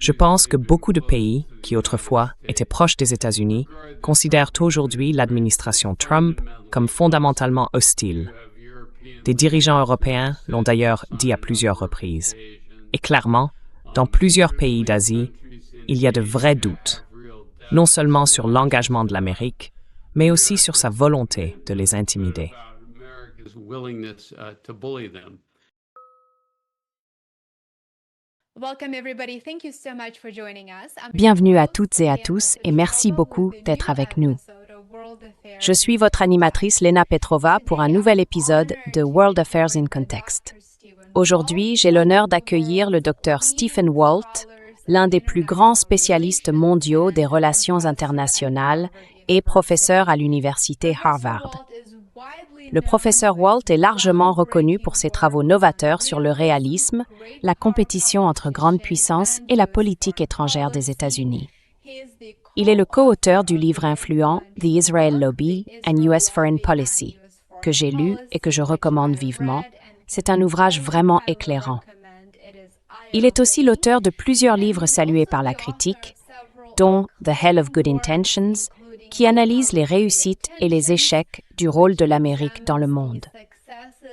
Je pense que beaucoup de pays qui autrefois étaient proches des États-Unis considèrent aujourd'hui l'administration Trump comme fondamentalement hostile. Des dirigeants européens l'ont d'ailleurs dit à plusieurs reprises. Et clairement, dans plusieurs pays d'Asie, il y a de vrais doutes, non seulement sur l'engagement de l'Amérique, mais aussi sur sa volonté de les intimider. Bienvenue à toutes et à tous et merci beaucoup d'être avec nous. Je suis votre animatrice Lena Petrova pour un nouvel épisode de World Affairs in Context. Aujourd'hui, j'ai l'honneur d'accueillir le Dr Stephen Walt, l'un des plus grands spécialistes mondiaux des relations internationales et professeur à l'université Harvard. Le professeur Walt est largement reconnu pour ses travaux novateurs sur le réalisme, la compétition entre grandes puissances et la politique étrangère des États-Unis. Il est le co-auteur du livre influent The Israel Lobby and US Foreign Policy, que j'ai lu et que je recommande vivement. C'est un ouvrage vraiment éclairant. Il est aussi l'auteur de plusieurs livres salués par la critique, dont The Hell of Good Intentions, qui analyse les réussites et les échecs du rôle de l'Amérique dans le monde.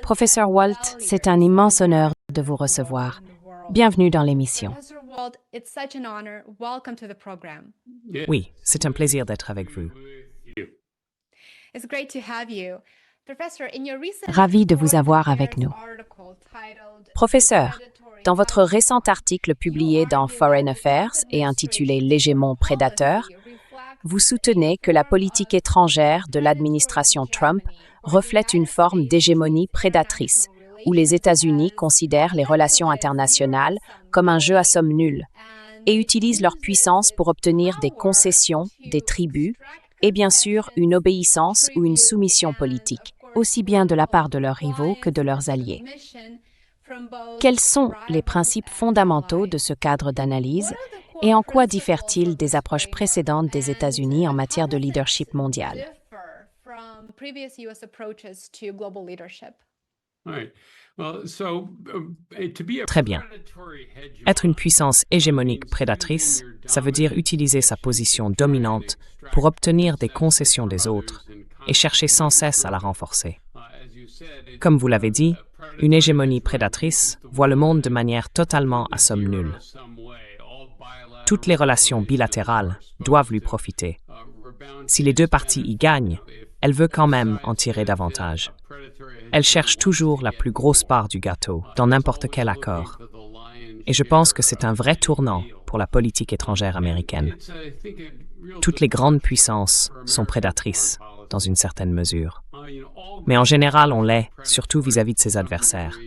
Professeur Walt, c'est un immense honneur de vous recevoir. Bienvenue dans l'émission. Oui, c'est un plaisir d'être avec vous. Ravi de vous avoir avec nous. Professeur, dans votre récent article publié dans Foreign Affairs et intitulé « L'hégémon prédateur », vous soutenez que la politique étrangère de l'administration Trump reflète une forme d'hégémonie prédatrice, où les États-Unis considèrent les relations internationales comme un jeu à somme nulle et utilisent leur puissance pour obtenir des concessions, des tributs et bien sûr une obéissance ou une soumission politique, aussi bien de la part de leurs rivaux que de leurs alliés. Quels sont les principes fondamentaux de ce cadre d'analyse et en quoi diffère-t-il des approches précédentes des États-Unis en matière de leadership mondial? Très bien. Être une puissance hégémonique prédatrice, ça veut dire utiliser sa position dominante pour obtenir des concessions des autres et chercher sans cesse à la renforcer. Comme vous l'avez dit, une hégémonie prédatrice voit le monde de manière totalement à somme nulle. Toutes les relations bilatérales doivent lui profiter. Si les deux parties y gagnent, elle veut quand même en tirer davantage. Elle cherche toujours la plus grosse part du gâteau dans n'importe quel accord. Et je pense que c'est un vrai tournant pour la politique étrangère américaine. Toutes les grandes puissances sont prédatrices, dans une certaine mesure. Mais en général, on l'est, surtout vis-à-vis de ses adversaires.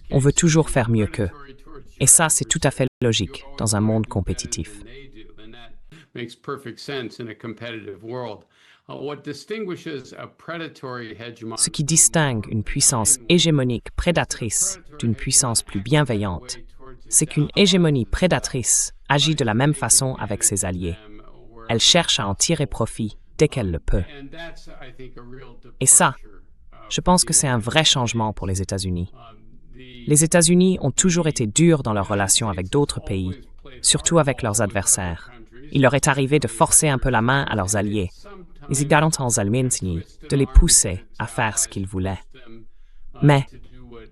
On veut toujours faire mieux qu'eux. Et ça, c'est tout à fait logique dans un monde compétitif. Ce qui distingue une puissance hégémonique prédatrice d'une puissance plus bienveillante, c'est qu'une hégémonie prédatrice agit de la même façon avec ses alliés. Elle cherche à en tirer profit dès qu'elle le peut. Et ça, je pense que c'est un vrai changement pour les États-Unis. Les États-Unis ont toujours été durs dans leurs relations avec d'autres pays, surtout avec leurs adversaires. Il leur est arrivé de forcer un peu la main à leurs alliés, de les pousser à faire ce qu'ils voulaient. Mais,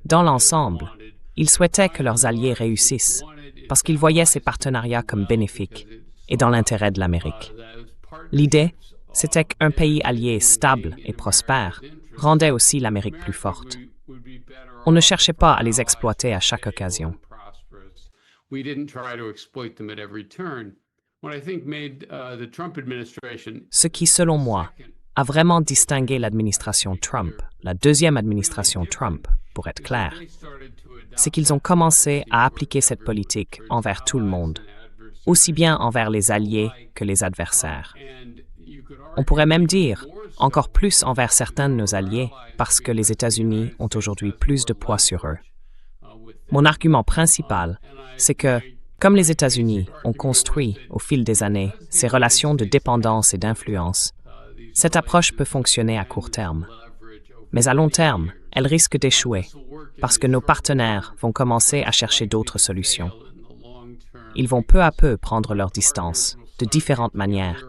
dans l'ensemble, ils souhaitaient que leurs alliés réussissent, parce qu'ils voyaient ces partenariats comme bénéfiques et dans l'intérêt de l'Amérique. L'idée, c'était qu'un pays allié stable et prospère rendait aussi l'Amérique plus forte. On ne cherchait pas à les exploiter à chaque occasion. Ce qui, selon moi, a vraiment distingué l'administration Trump, la deuxième administration Trump, pour être clair, c'est qu'ils ont commencé à appliquer cette politique envers tout le monde, aussi bien envers les alliés que les adversaires. On pourrait même dire encore plus envers certains de nos alliés parce que les États-Unis ont aujourd'hui plus de poids sur eux. Mon argument principal, c'est que, comme les États-Unis ont construit au fil des années ces relations de dépendance et d'influence, cette approche peut fonctionner à court terme. Mais à long terme, elle risque d'échouer parce que nos partenaires vont commencer à chercher d'autres solutions. Ils vont peu à peu prendre leur distance, de différentes manières,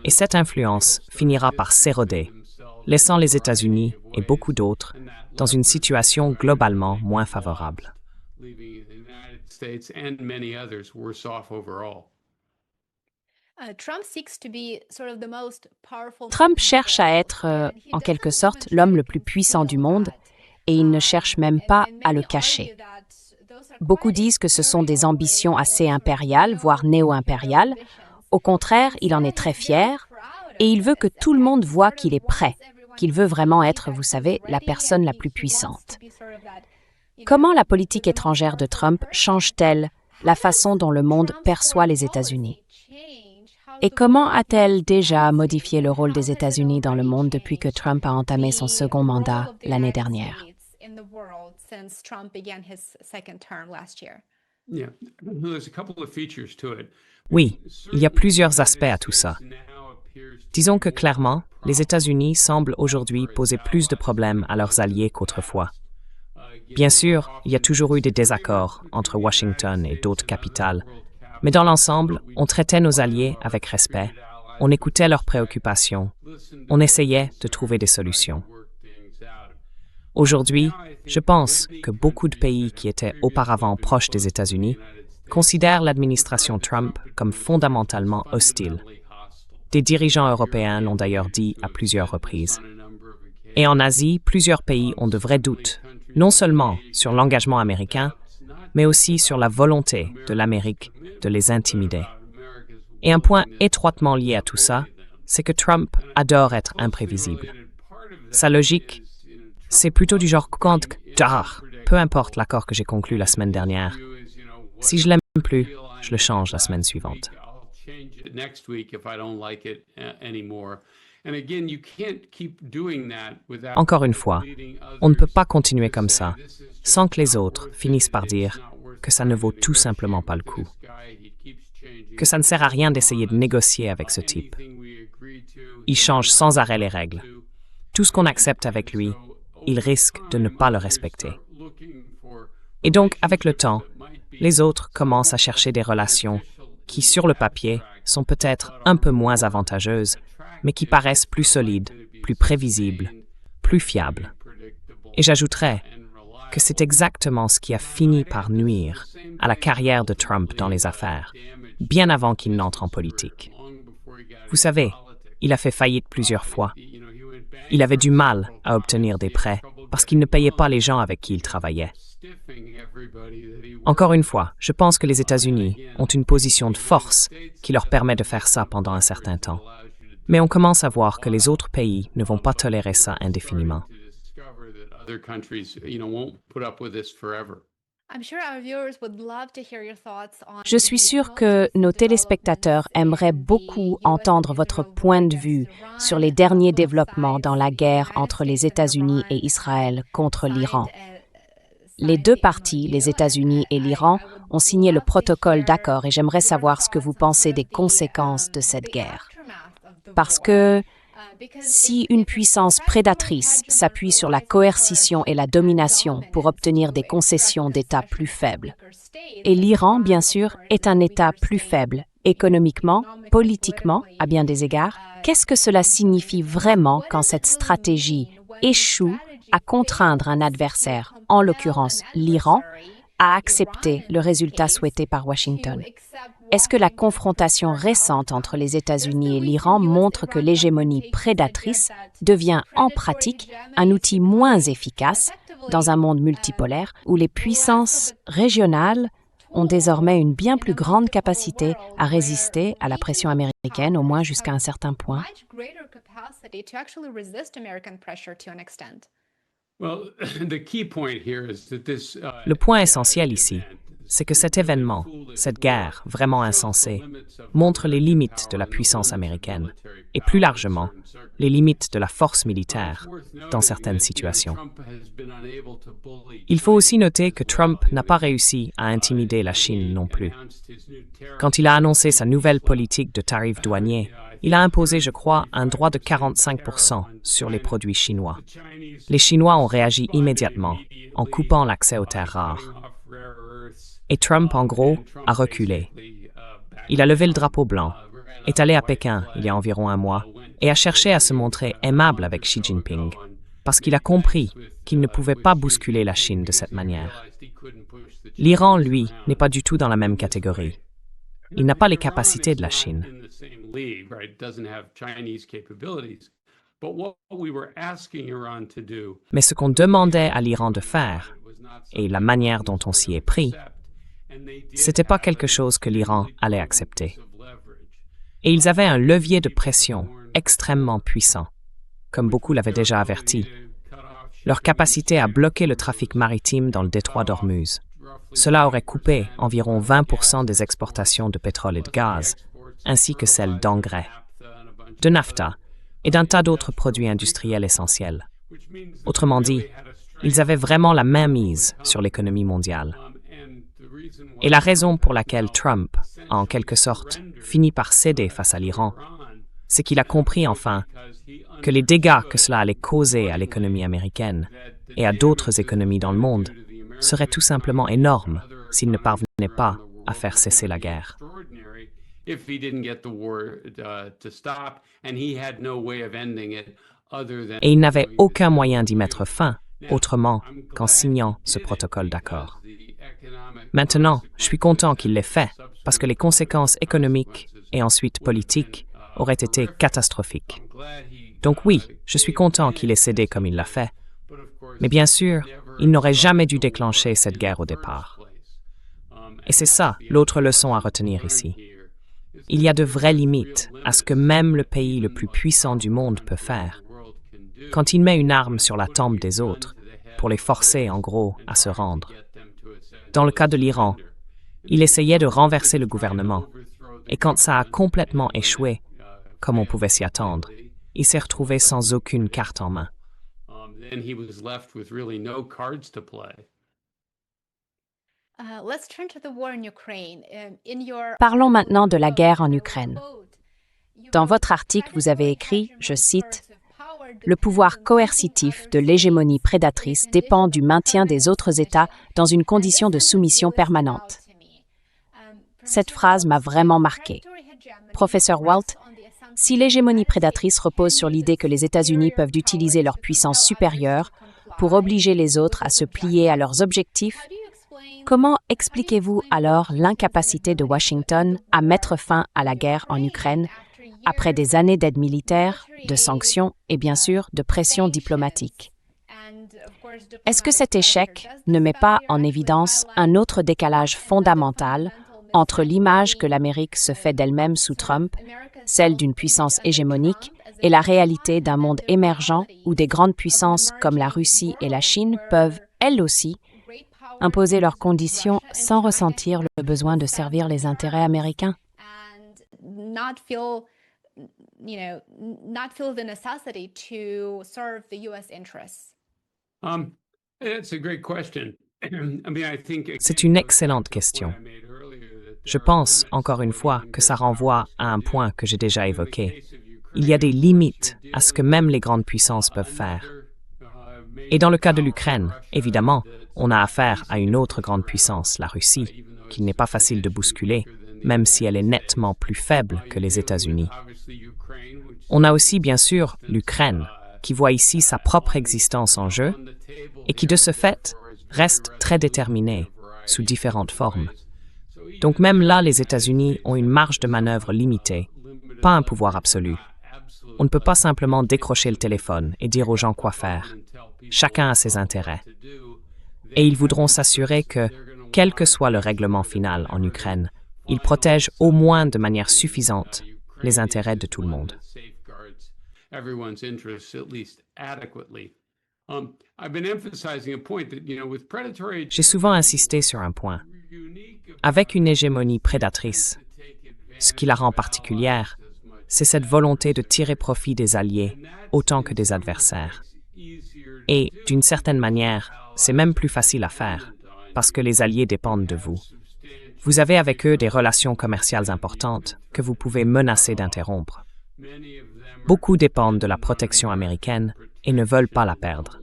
et cette influence finira par s'éroder, laissant les États-Unis et beaucoup d'autres dans une situation globalement moins favorable. Trump cherche à être, en quelque sorte, l'homme le plus puissant du monde, et il ne cherche même pas à le cacher. Beaucoup disent que ce sont des ambitions assez impériales, voire néo-impériales. Au contraire, il en est très fier, et il veut que tout le monde voie qu'il est prêt, qu'il veut vraiment être, vous savez, la personne la plus puissante. Comment la politique étrangère de Trump change-t-elle la façon dont le monde perçoit les États-Unis? Et comment a-t-elle déjà modifié le rôle des États-Unis dans le monde depuis que Trump a entamé son second mandat l'année dernière? Oui, il y a plusieurs aspects à tout ça. Disons que clairement, les États-Unis semblent aujourd'hui poser plus de problèmes à leurs alliés qu'autrefois. Bien sûr, il y a toujours eu des désaccords entre Washington et d'autres capitales, mais dans l'ensemble, on traitait nos alliés avec respect, on écoutait leurs préoccupations, on essayait de trouver des solutions. Aujourd'hui, je pense que beaucoup de pays qui étaient auparavant proches des États-Unis considèrent l'administration Trump comme fondamentalement hostile. Des dirigeants européens l'ont d'ailleurs dit à plusieurs reprises. Et en Asie, plusieurs pays ont de vrais doutes, non seulement sur l'engagement américain, mais aussi sur la volonté de l'Amérique de les intimider. Et un point étroitement lié à tout ça, c'est que Trump adore être imprévisible. Sa logique, c'est plutôt du genre peu importe l'accord que j'ai conclu la semaine dernière. Si je l'aime plus, je le change la semaine suivante. Encore une fois, on ne peut pas continuer comme ça, sans que les autres finissent par dire que ça ne vaut tout simplement pas le coup, que ça ne sert à rien d'essayer de négocier avec ce type. Il change sans arrêt les règles. Tout ce qu'on accepte avec lui, il risque de ne pas le respecter. Et donc, avec le temps, les autres commencent à chercher des relations qui, sur le papier, sont peut-être un peu moins avantageuses, mais qui paraissent plus solides, plus prévisibles, plus fiables. Et j'ajouterais que c'est exactement ce qui a fini par nuire à la carrière de Trump dans les affaires, bien avant qu'il n'entre en politique. Vous savez, il a fait faillite plusieurs fois. Il avait du mal à obtenir des prêts parce qu'il ne payait pas les gens avec qui il travaillait. Encore une fois, je pense que les États-Unis ont une position de force qui leur permet de faire ça pendant un certain temps. Mais on commence à voir que les autres pays ne vont pas tolérer ça indéfiniment. Je suis sûre que nos téléspectateurs aimeraient beaucoup entendre votre point de vue sur les derniers développements dans la guerre entre les États-Unis et Israël contre l'Iran. Les deux parties, les États-Unis et l'Iran, ont signé le protocole d'accord et j'aimerais savoir ce que vous pensez des conséquences de cette guerre. Parce que si une puissance prédatrice s'appuie sur la coercition et la domination pour obtenir des concessions d'États plus faibles, et l'Iran, bien sûr, est un État plus faible, économiquement, politiquement, à bien des égards, qu'est-ce que cela signifie vraiment quand cette stratégie échoue à contraindre un adversaire, en l'occurrence l'Iran, à accepter le résultat souhaité par Washington? Est-ce que la confrontation récente entre les États-Unis et l'Iran montre que l'hégémonie prédatrice devient en pratique un outil moins efficace dans un monde multipolaire où les puissances régionales ont désormais une bien plus grande capacité à résister à la pression américaine, au moins jusqu'à un certain point? Le point essentiel ici, c'est que cet événement, cette guerre vraiment insensée, montre les limites de la puissance américaine et plus largement, les limites de la force militaire dans certaines situations. Il faut aussi noter que Trump n'a pas réussi à intimider la Chine non plus. Quand il a annoncé sa nouvelle politique de tarifs douaniers, il a imposé, je crois, un droit de 45% sur les produits chinois. Les Chinois ont réagi immédiatement en coupant l'accès aux terres rares. Et Trump, en gros, a reculé. Il a levé le drapeau blanc, est allé à Pékin il y a environ un mois et a cherché à se montrer aimable avec Xi Jinping, parce qu'il a compris qu'il ne pouvait pas bousculer la Chine de cette manière. L'Iran, lui, n'est pas du tout dans la même catégorie. Il n'a pas les capacités de la Chine. Mais ce qu'on demandait à l'Iran de faire, et la manière dont on s'y est pris, c'était pas quelque chose que l'Iran allait accepter. Et ils avaient un levier de pression extrêmement puissant, comme beaucoup l'avaient déjà averti. Leur capacité à bloquer le trafic maritime dans le détroit d'Ormuz. Cela aurait coupé environ 20% des exportations de pétrole et de gaz, ainsi que celles d'engrais, de nafta et d'un tas d'autres produits industriels essentiels. Autrement dit, ils avaient vraiment la main mise sur l'économie mondiale. Et la raison pour laquelle Trump a en quelque sorte fini par céder face à l'Iran, c'est qu'il a compris enfin que les dégâts que cela allait causer à l'économie américaine et à d'autres économies dans le monde seraient tout simplement énormes s'il ne parvenait pas à faire cesser la guerre. Et il n'avait aucun moyen d'y mettre fin autrement qu'en signant ce protocole d'accord. Maintenant, je suis content qu'il l'ait fait, parce que les conséquences économiques et ensuite politiques auraient été catastrophiques. Donc oui, je suis content qu'il ait cédé comme il l'a fait. Mais bien sûr, il n'aurait jamais dû déclencher cette guerre au départ. Et c'est ça, l'autre leçon à retenir ici. Il y a de vraies limites à ce que même le pays le plus puissant du monde peut faire. Quand il met une arme sur la tempe des autres, pour les forcer, en gros, à se rendre. Dans le cas de l'Iran, il essayait de renverser le gouvernement. Et quand ça a complètement échoué, comme on pouvait s'y attendre, il s'est retrouvé sans aucune carte en main. Parlons maintenant de la guerre en Ukraine. Dans votre article, vous avez écrit, je cite, « Le pouvoir coercitif de l'hégémonie prédatrice dépend du maintien des autres États dans une condition de soumission permanente. » Cette phrase m'a vraiment marquée. Professeur Walt, si l'hégémonie prédatrice repose sur l'idée que les États-Unis peuvent utiliser leur puissance supérieure pour obliger les autres à se plier à leurs objectifs, comment expliquez-vous alors l'incapacité de Washington à mettre fin à la guerre en Ukraine après des années d'aide militaire, de sanctions et bien sûr de pression diplomatique? Est-ce que cet échec ne met pas en évidence un autre décalage fondamental entre l'image que l'Amérique se fait d'elle-même sous Trump, celle d'une puissance hégémonique, et la réalité d'un monde émergent où des grandes puissances comme la Russie et la Chine peuvent, elles aussi, imposer leurs conditions sans ressentir le besoin de servir les intérêts américains? C'est une excellente question. Je pense, encore une fois, que ça renvoie à un point que j'ai déjà évoqué. Il y a des limites à ce que même les grandes puissances peuvent faire. Et dans le cas de l'Ukraine, évidemment, on a affaire à une autre grande puissance, la Russie, qu'il n'est pas facile de bousculer, même si elle est nettement plus faible que les États-Unis. On a aussi, bien sûr, l'Ukraine, qui voit ici sa propre existence en jeu et qui, de ce fait, reste très déterminée, sous différentes formes. Donc même là, les États-Unis ont une marge de manœuvre limitée, pas un pouvoir absolu. On ne peut pas simplement décrocher le téléphone et dire aux gens quoi faire. Chacun a ses intérêts. Et ils voudront s'assurer que, quel que soit le règlement final en Ukraine, ils protègent au moins de manière suffisante les intérêts de tout le monde. J'ai souvent insisté sur un point. Avec une hégémonie prédatrice, ce qui la rend particulière, c'est cette volonté de tirer profit des alliés autant que des adversaires. Et, d'une certaine manière, c'est même plus facile à faire, parce que les alliés dépendent de vous. Vous avez avec eux des relations commerciales importantes que vous pouvez menacer d'interrompre. Beaucoup dépendent de la protection américaine et ne veulent pas la perdre.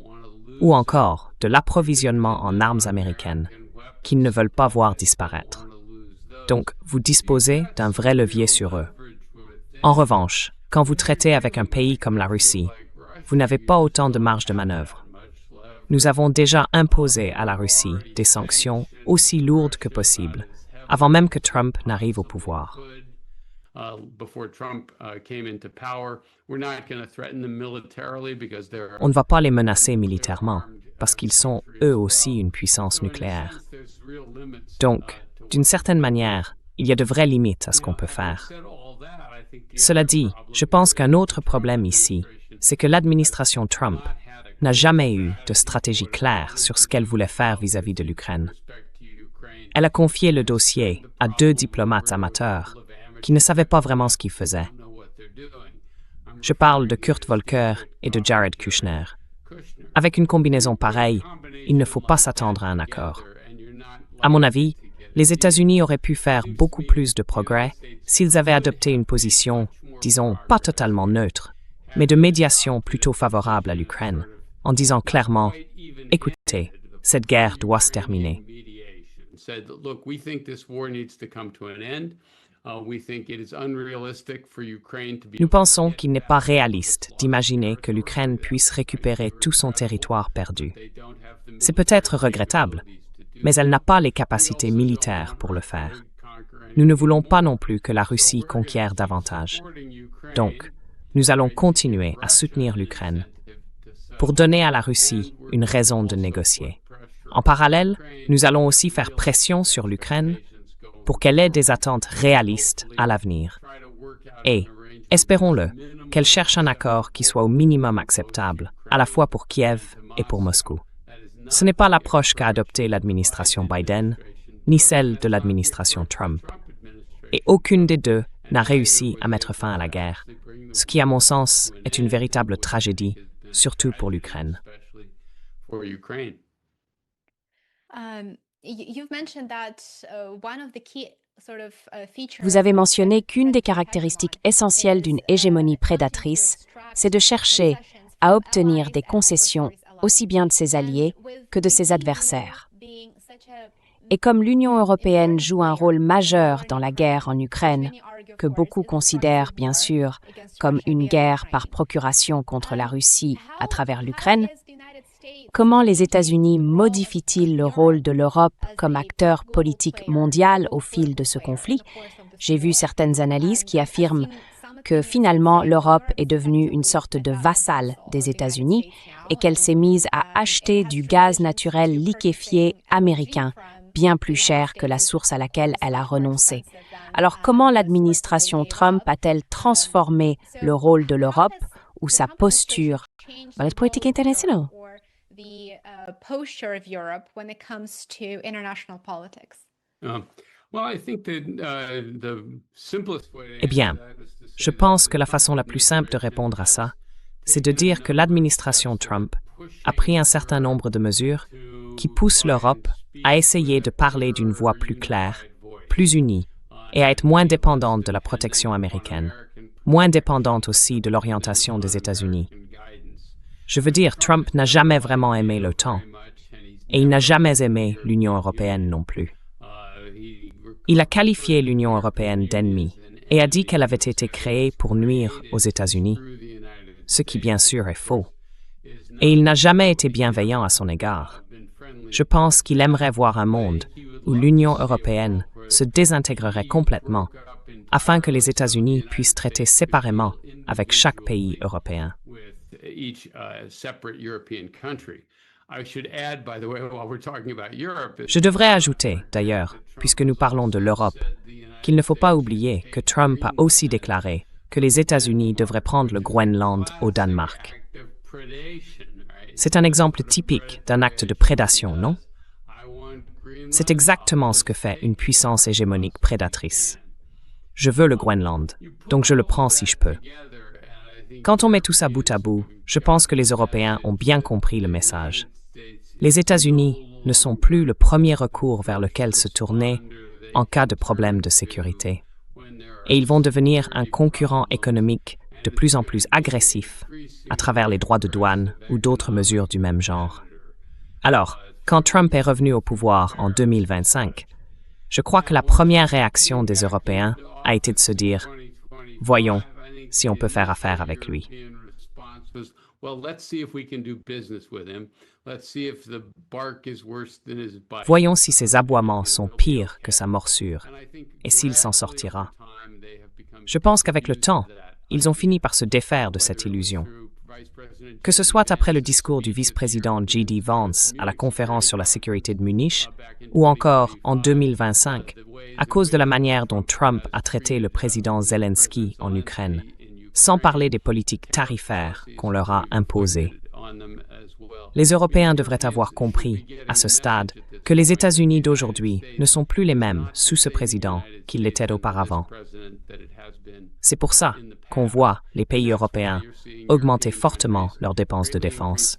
Ou encore de l'approvisionnement en armes américaines qu'ils ne veulent pas voir disparaître. Donc, vous disposez d'un vrai levier sur eux. En revanche, quand vous traitez avec un pays comme la Russie, vous n'avez pas autant de marge de manœuvre. Nous avons déjà imposé à la Russie des sanctions aussi lourdes que possible, avant même que Trump n'arrive au pouvoir. On ne va pas les menacer militairement, parce qu'ils sont eux aussi une puissance nucléaire. Donc, d'une certaine manière, il y a de vraies limites à ce qu'on peut faire. Cela dit, je pense qu'un autre problème ici, c'est que l'administration Trump n'a jamais eu de stratégie claire sur ce qu'elle voulait faire vis-à-vis de l'Ukraine. Elle a confié le dossier à 2 diplomates amateurs qui ne savaient pas vraiment ce qu'ils faisaient. Je parle de Kurt Volker et de Jared Kushner. Avec une combinaison pareille, il ne faut pas s'attendre à un accord. À mon avis, les États-Unis auraient pu faire beaucoup plus de progrès s'ils avaient adopté une position, disons, pas totalement neutre, mais de médiation plutôt favorable à l'Ukraine, en disant clairement « Écoutez, cette guerre doit se terminer ». Nous pensons qu'il n'est pas réaliste d'imaginer que l'Ukraine puisse récupérer tout son territoire perdu. C'est peut-être regrettable, mais elle n'a pas les capacités militaires pour le faire. Nous ne voulons pas non plus que la Russie conquiert davantage. Donc, nous allons continuer à soutenir l'Ukraine pour donner à la Russie une raison de négocier. En parallèle, nous allons aussi faire pression sur l'Ukraine pour qu'elle ait des attentes réalistes à l'avenir. Et, espérons-le, qu'elle cherche un accord qui soit au minimum acceptable, à la fois pour Kiev et pour Moscou. Ce n'est pas l'approche qu'a adoptée l'administration Biden, ni celle de l'administration Trump. Et aucune des deux n'a réussi à mettre fin à la guerre, ce qui, à mon sens, est une véritable tragédie, surtout pour l'Ukraine. Vous avez mentionné qu'une des caractéristiques essentielles d'une hégémonie prédatrice, c'est de chercher à obtenir des concessions aussi bien de ses alliés que de ses adversaires. Et comme l'Union européenne joue un rôle majeur dans la guerre en Ukraine, que beaucoup considèrent bien sûr comme une guerre par procuration contre la Russie à travers l'Ukraine, comment les États-Unis modifient-ils le rôle de l'Europe comme acteur politique mondial au fil de ce conflit? J'ai vu certaines analyses qui affirment que finalement l'Europe est devenue une sorte de vassale des États-Unis et qu'elle s'est mise à acheter du gaz naturel liquéfié américain, bien plus cher que la source à laquelle elle a renoncé. Alors comment l'administration Trump a-t-elle transformé le rôle de l'Europe ou sa posture dans la politique internationale? Eh bien, je pense que la façon la plus simple de répondre à ça, c'est de dire que l'administration Trump a pris un certain nombre de mesures qui poussent l'Europe à essayer de parler d'une voix plus claire, plus unie, et à être moins dépendante de la protection américaine, moins dépendante aussi de l'orientation des États-Unis. Je veux dire, Trump n'a jamais vraiment aimé l'OTAN, et il n'a jamais aimé l'Union européenne non plus. Il a qualifié l'Union européenne d'ennemi et a dit qu'elle avait été créée pour nuire aux États-Unis, ce qui bien sûr est faux. Et il n'a jamais été bienveillant à son égard. Je pense qu'il aimerait voir un monde où l'Union européenne se désintégrerait complètement afin que les États-Unis puissent traiter séparément avec chaque pays européen. Je devrais ajouter, d'ailleurs, puisque nous parlons de l'Europe, qu'il ne faut pas oublier que Trump a aussi déclaré que les États-Unis devraient prendre le Groenland au Danemark. C'est un exemple typique d'un acte de prédation, non? C'est exactement ce que fait une puissance hégémonique prédatrice. Je veux le Groenland, donc je le prends si je peux. Quand on met tout ça bout à bout, je pense que les Européens ont bien compris le message. Les États-Unis ne sont plus le premier recours vers lequel se tourner en cas de problème de sécurité. Et ils vont devenir un concurrent économique de plus en plus agressif à travers les droits de douane ou d'autres mesures du même genre. Alors, quand Trump est revenu au pouvoir en 2025, je crois que la première réaction des Européens a été de se dire « Voyons si on peut faire affaire avec lui ». Voyons si ses aboiements sont pires que sa morsure et s'il s'en sortira. Je pense qu'avec le temps, ils ont fini par se défaire de cette illusion. Que ce soit après le discours du vice-président J.D. Vance à la conférence sur la sécurité de Munich, ou encore en 2025, à cause de la manière dont Trump a traité le président Zelensky en Ukraine, sans parler des politiques tarifaires qu'on leur a imposées. Les Européens devraient avoir compris, à ce stade, que les États-Unis d'aujourd'hui ne sont plus les mêmes sous ce président qu'ils l'étaient auparavant. C'est pour ça qu'on voit les pays européens augmenter fortement leurs dépenses de défense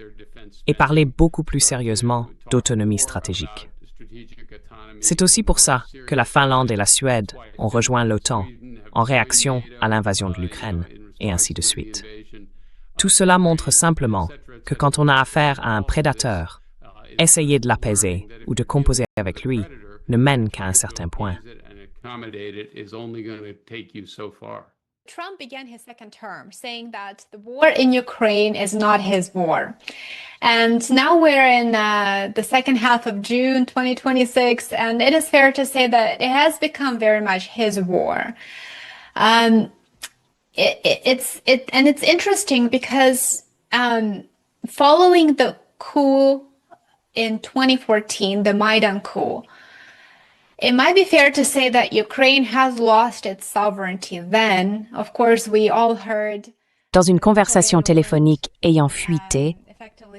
et parler beaucoup plus sérieusement d'autonomie stratégique. C'est aussi pour ça que la Finlande et la Suède ont rejoint l'OTAN en réaction à l'invasion de l'Ukraine, et ainsi de suite. Tout cela montre simplement que quand on a affaire à un prédateur, essayer de l'apaiser ou de composer avec lui ne mène qu'à un certain point. Trump began his second term saying that the war in Ukraine is not his war. And now we're in the second half of June 2026, and it is fair to say that it has become very much his war. It's interesting because following the coup in 2014, the Maidan coup, it might be fair to say that Ukraine has lost its sovereignty then. Of course, we all heard. Dans une conversation téléphonique ayant fuité,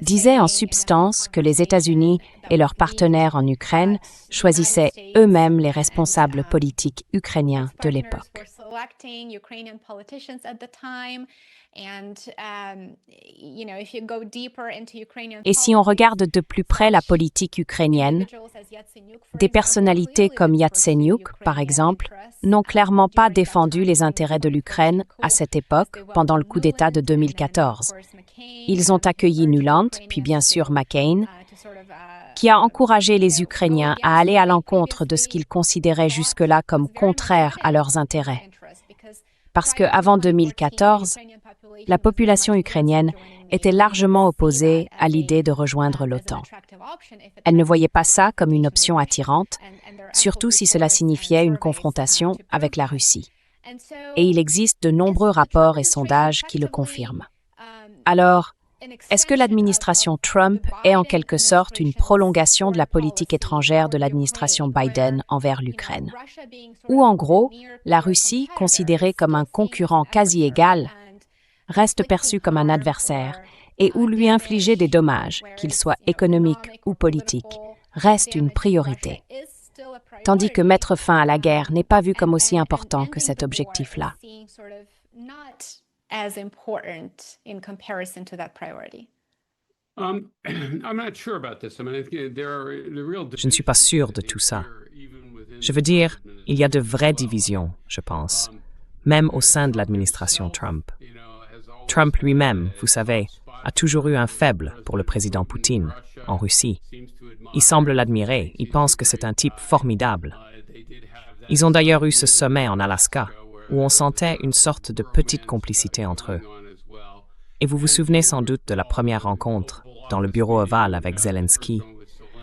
disait en substance que les États-Unis et leurs partenaires en Ukraine choisissaient eux-mêmes les responsables politiques ukrainiens de l'époque. Et si on regarde de plus près la politique ukrainienne, des personnalités comme Yatsenyuk, par exemple, n'ont clairement pas défendu les intérêts de l'Ukraine à cette époque, pendant le coup d'État de 2014. Ils ont accueilli Nuland, puis bien sûr McCain, qui a encouragé les Ukrainiens à aller à l'encontre de ce qu'ils considéraient jusque-là comme contraire à leurs intérêts. Parce qu'avant 2014, la population ukrainienne était largement opposée à l'idée de rejoindre l'OTAN. Elle ne voyait pas ça comme une option attirante, surtout si cela signifiait une confrontation avec la Russie. Et il existe de nombreux rapports et sondages qui le confirment. Alors, est-ce que l'administration Trump est en quelque sorte une prolongation de la politique étrangère de l'administration Biden envers l'Ukraine? Ou en gros, la Russie, considérée comme un concurrent quasi égal, reste perçue comme un adversaire et où lui infliger des dommages, qu'ils soient économiques ou politiques, reste une priorité. Tandis que mettre fin à la guerre n'est pas vu comme aussi important que cet objectif-là. As important in comparison to that priority. Je ne suis pas sûr de tout ça. Je veux dire, il y a de vraies divisions, je pense, même au sein de l'administration Trump. Trump lui-même, vous savez, a toujours eu un faible pour le président Poutine, en Russie. Il semble l'admirer, il pense que c'est un type formidable. Ils ont d'ailleurs eu ce sommet en Alaska, où on sentait une sorte de petite complicité entre eux. Et vous vous souvenez sans doute de la première rencontre dans le bureau ovale avec Zelensky,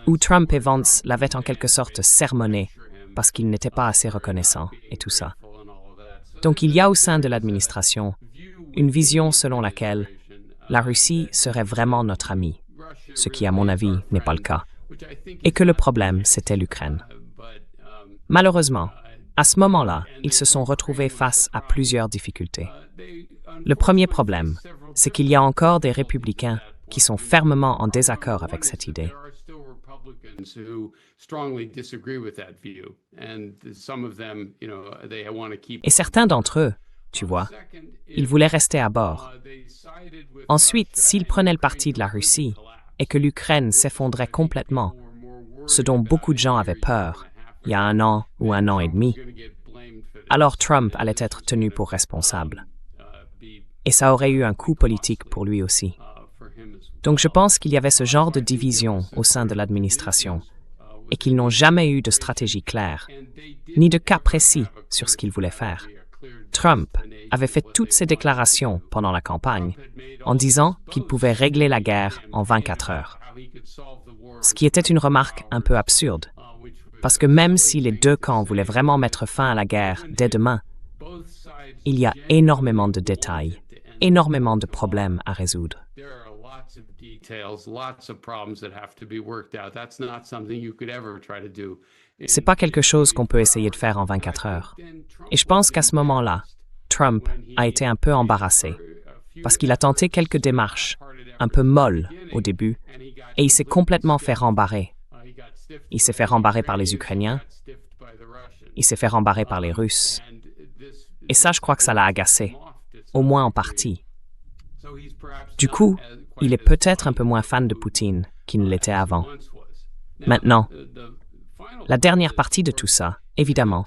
où Trump et Vance l'avaient en quelque sorte sermonné parce qu'il n'était pas assez reconnaissant et tout ça. Donc il y a au sein de l'administration une vision selon laquelle la Russie serait vraiment notre amie, ce qui à mon avis n'est pas le cas, et que le problème c'était l'Ukraine. Malheureusement, à ce moment-là, ils se sont retrouvés face à plusieurs difficultés. Le premier problème, c'est qu'il y a encore des républicains qui sont fermement en désaccord avec cette idée. Et certains d'entre eux, tu vois, ils voulaient rester à bord. Ensuite, s'ils prenaient le parti de la Russie et que l'Ukraine s'effondrait complètement, ce dont beaucoup de gens avaient peur, il y a 1 an ou 1 an et demi, alors Trump allait être tenu pour responsable. Et ça aurait eu un coût politique pour lui aussi. Donc je pense qu'il y avait ce genre de division au sein de l'administration et qu'ils n'ont jamais eu de stratégie claire, ni de cas précis sur ce qu'ils voulaient faire. Trump avait fait toutes ses déclarations pendant la campagne en disant qu'il pouvait régler la guerre en 24 heures. Ce qui était une remarque un peu absurde, parce que même si les deux camps voulaient vraiment mettre fin à la guerre dès demain, il y a énormément de détails, énormément de problèmes à résoudre. C'est pas quelque chose qu'on peut essayer de faire en 24 heures. Et je pense qu'à ce moment-là, Trump a été un peu embarrassé, parce qu'il a tenté quelques démarches, un peu molles au début, et il s'est complètement fait rembarrer. Il s'est fait rembarrer par les Ukrainiens, il s'est fait rembarrer par les Russes. Et ça, je crois que ça l'a agacé, au moins en partie. Du coup, il est peut-être un peu moins fan de Poutine qu'il ne l'était avant. Maintenant, la dernière partie de tout ça, évidemment,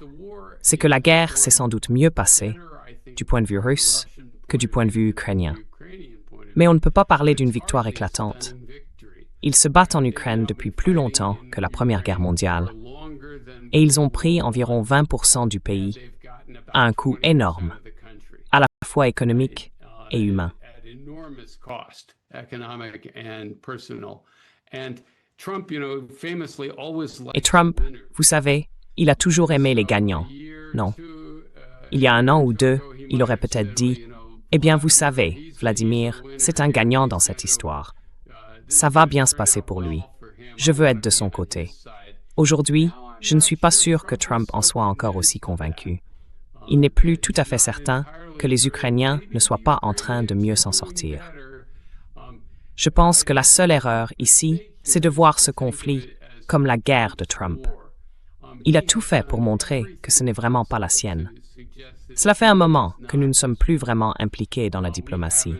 c'est que la guerre s'est sans doute mieux passée, du point de vue russe, que du point de vue ukrainien. Mais on ne peut pas parler d'une victoire éclatante. Ils se battent en Ukraine depuis plus longtemps que la Première Guerre mondiale, et ils ont pris environ 20% du pays à un coût énorme, à la fois économique et humain. Et Trump, vous savez, il a toujours aimé les gagnants, non? Il y a un an ou deux, il aurait peut-être dit « Eh bien, vous savez, Vladimir, c'est un gagnant dans cette histoire. Ça va bien se passer pour lui. Je veux être de son côté. » Aujourd'hui, je ne suis pas sûr que Trump en soit encore aussi convaincu. Il n'est plus tout à fait certain que les Ukrainiens ne soient pas en train de mieux s'en sortir. Je pense que la seule erreur ici, c'est de voir ce conflit comme la guerre de Trump. Il a tout fait pour montrer que ce n'est vraiment pas la sienne. Cela fait un moment que nous ne sommes plus vraiment impliqués dans la diplomatie.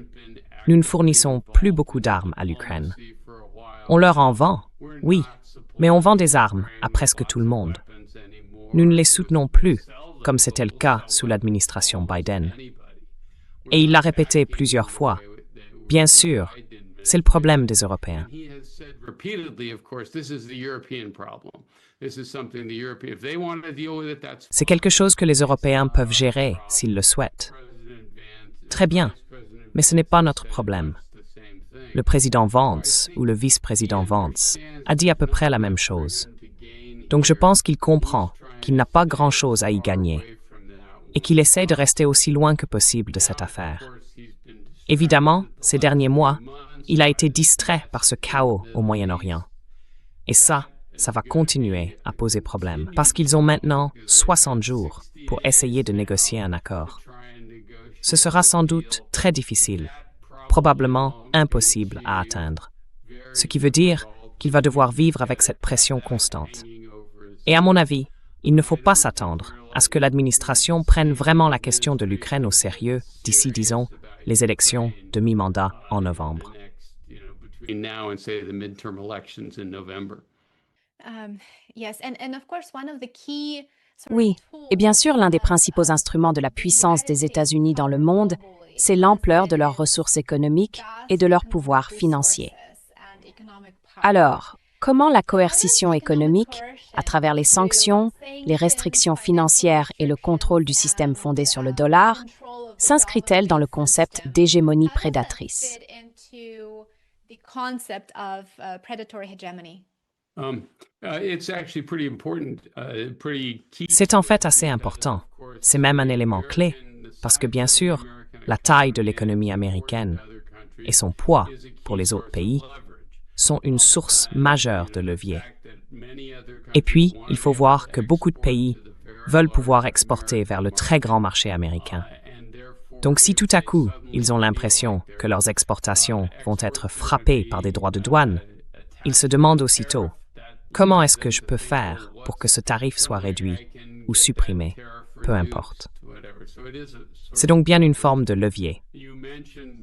Nous ne fournissons plus beaucoup d'armes à l'Ukraine. On leur en vend, oui, mais on vend des armes à presque tout le monde. Nous ne les soutenons plus, comme c'était le cas sous l'administration Biden. Et il l'a répété plusieurs fois. Bien sûr, c'est le problème des Européens. C'est quelque chose que les Européens peuvent gérer s'ils le souhaitent. Très bien, mais ce n'est pas notre problème. Le président Vance ou le vice-président Vance a dit à peu près la même chose. Donc je pense qu'il comprend qu'il n'a pas grand-chose à y gagner et qu'il essaie de rester aussi loin que possible de cette affaire. Évidemment, ces derniers mois, il a été distrait par ce chaos au Moyen-Orient. Et ça va continuer à poser problème, parce qu'ils ont maintenant 60 jours pour essayer de négocier un accord. Ce sera sans doute très difficile, probablement impossible à atteindre, ce qui veut dire qu'il va devoir vivre avec cette pression constante. Et à mon avis, il ne faut pas s'attendre à ce que l'administration prenne vraiment la question de l'Ukraine au sérieux d'ici, disons, les élections de mi-mandat en novembre. Oui, et bien sûr, l'un des principaux instruments de la puissance des États-Unis dans le monde, c'est l'ampleur de leurs ressources économiques et de leur pouvoir financier. Alors, comment la coercition économique, à travers les sanctions, les restrictions financières et le contrôle du système fondé sur le dollar, s'inscrit-elle dans le concept d'hégémonie prédatrice? C'est en fait assez important. C'est même un élément clé, parce que bien sûr, la taille de l'économie américaine et son poids pour les autres pays sont une source majeure de levier. Et puis, il faut voir que beaucoup de pays veulent pouvoir exporter vers le très grand marché américain. Donc si tout à coup, ils ont l'impression que leurs exportations vont être frappées par des droits de douane, ils se demandent aussitôt « Comment est-ce que je peux faire pour que ce tarif soit réduit ou supprimé, peu importe ». C'est donc bien une forme de levier.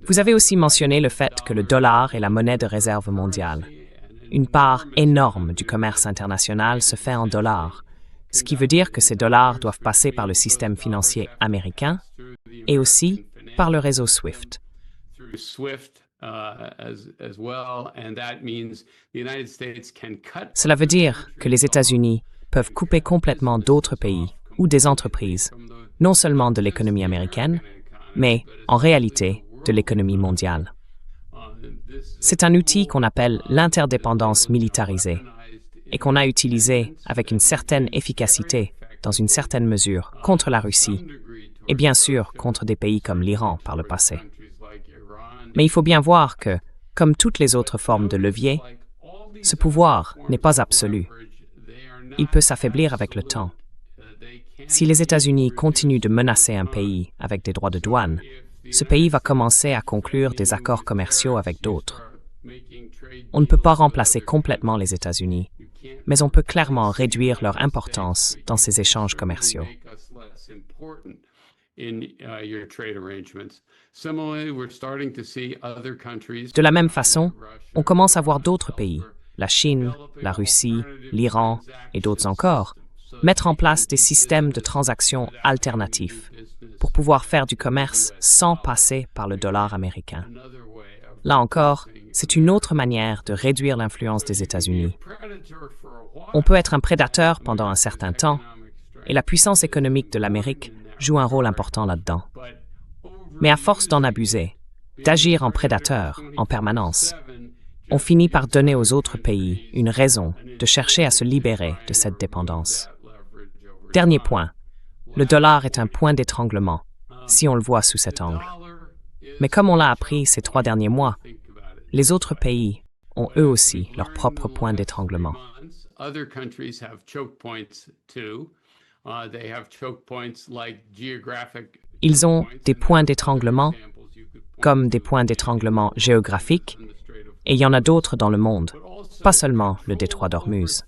Vous avez aussi mentionné le fait que le dollar est la monnaie de réserve mondiale. Une part énorme du commerce international se fait en dollars, ce qui veut dire que ces dollars doivent passer par le système financier américain et aussi par le réseau SWIFT. Cela veut dire que les États-Unis peuvent couper complètement d'autres pays ou des entreprises, non seulement de l'économie américaine, mais en réalité de l'économie mondiale. C'est un outil qu'on appelle l'interdépendance militarisée et qu'on a utilisé avec une certaine efficacité, dans une certaine mesure, contre la Russie et bien sûr contre des pays comme l'Iran par le passé. Mais il faut bien voir que, comme toutes les autres formes de levier, ce pouvoir n'est pas absolu. Il peut s'affaiblir avec le temps. Si les États-Unis continuent de menacer un pays avec des droits de douane, ce pays va commencer à conclure des accords commerciaux avec d'autres. On ne peut pas remplacer complètement les États-Unis, mais on peut clairement réduire leur importance dans ces échanges commerciaux. De la même façon, on commence à voir d'autres pays, la Chine, la Russie, l'Iran et d'autres encore, mettre en place des systèmes de transactions alternatifs pour pouvoir faire du commerce sans passer par le dollar américain. Là encore, c'est une autre manière de réduire l'influence des États-Unis. On peut être un prédateur pendant un certain temps, et la puissance économique de l'Amérique joue un rôle important là-dedans. Mais à force d'en abuser, d'agir en prédateur en permanence, on finit par donner aux autres pays une raison de chercher à se libérer de cette dépendance. Dernier point, le dollar est un point d'étranglement, si on le voit sous cet angle. Mais comme on l'a appris ces 3 derniers mois, les autres pays ont eux aussi leur propre point d'étranglement. Ils ont des points d'étranglement, comme des points d'étranglement géographiques, et il y en a d'autres dans le monde, pas seulement le détroit d'Ormuz.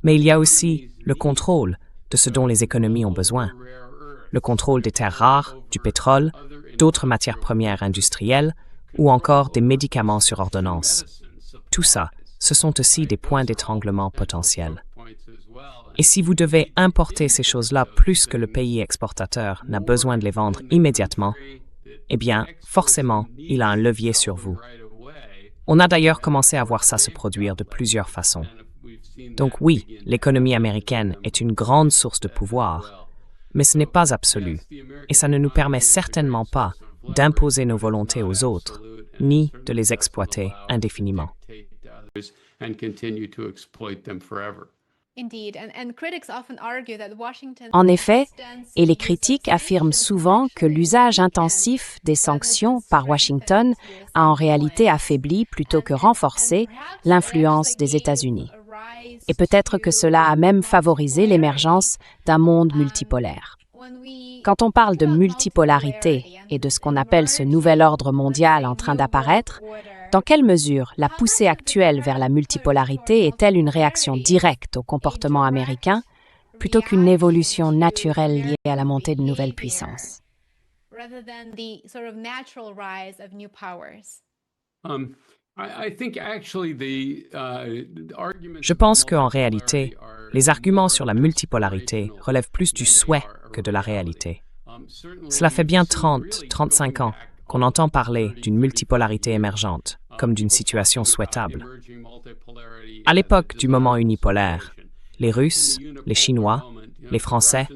Mais il y a aussi le contrôle de ce dont les économies ont besoin, le contrôle des terres rares, du pétrole, d'autres matières premières industrielles ou encore des médicaments sur ordonnance. Tout ça, ce sont aussi des points d'étranglement potentiels. Et si vous devez importer ces choses-là plus que le pays exportateur n'a besoin de les vendre immédiatement, eh bien, forcément, il a un levier sur vous. On a d'ailleurs commencé à voir ça se produire de plusieurs façons. Donc oui, l'économie américaine est une grande source de pouvoir, mais ce n'est pas absolu, et ça ne nous permet certainement pas d'imposer nos volontés aux autres, ni de les exploiter indéfiniment. En effet, et les critiques affirment souvent que l'usage intensif des sanctions par Washington a en réalité affaibli plutôt que renforcé l'influence des États-Unis. Et peut-être que cela a même favorisé l'émergence d'un monde multipolaire. Quand on parle de multipolarité et de ce qu'on appelle ce nouvel ordre mondial en train d'apparaître, dans quelle mesure la poussée actuelle vers la multipolarité est-elle une réaction directe au comportement américain plutôt qu'une évolution naturelle liée à la montée de nouvelles puissances? Je pense qu'en réalité, les arguments sur la multipolarité relèvent plus du souhait que de la réalité. Cela fait bien 30-35 ans qu'on entend parler d'une multipolarité émergente, comme d'une situation souhaitable. À l'époque du moment unipolaire, les Russes, les Chinois, les Français,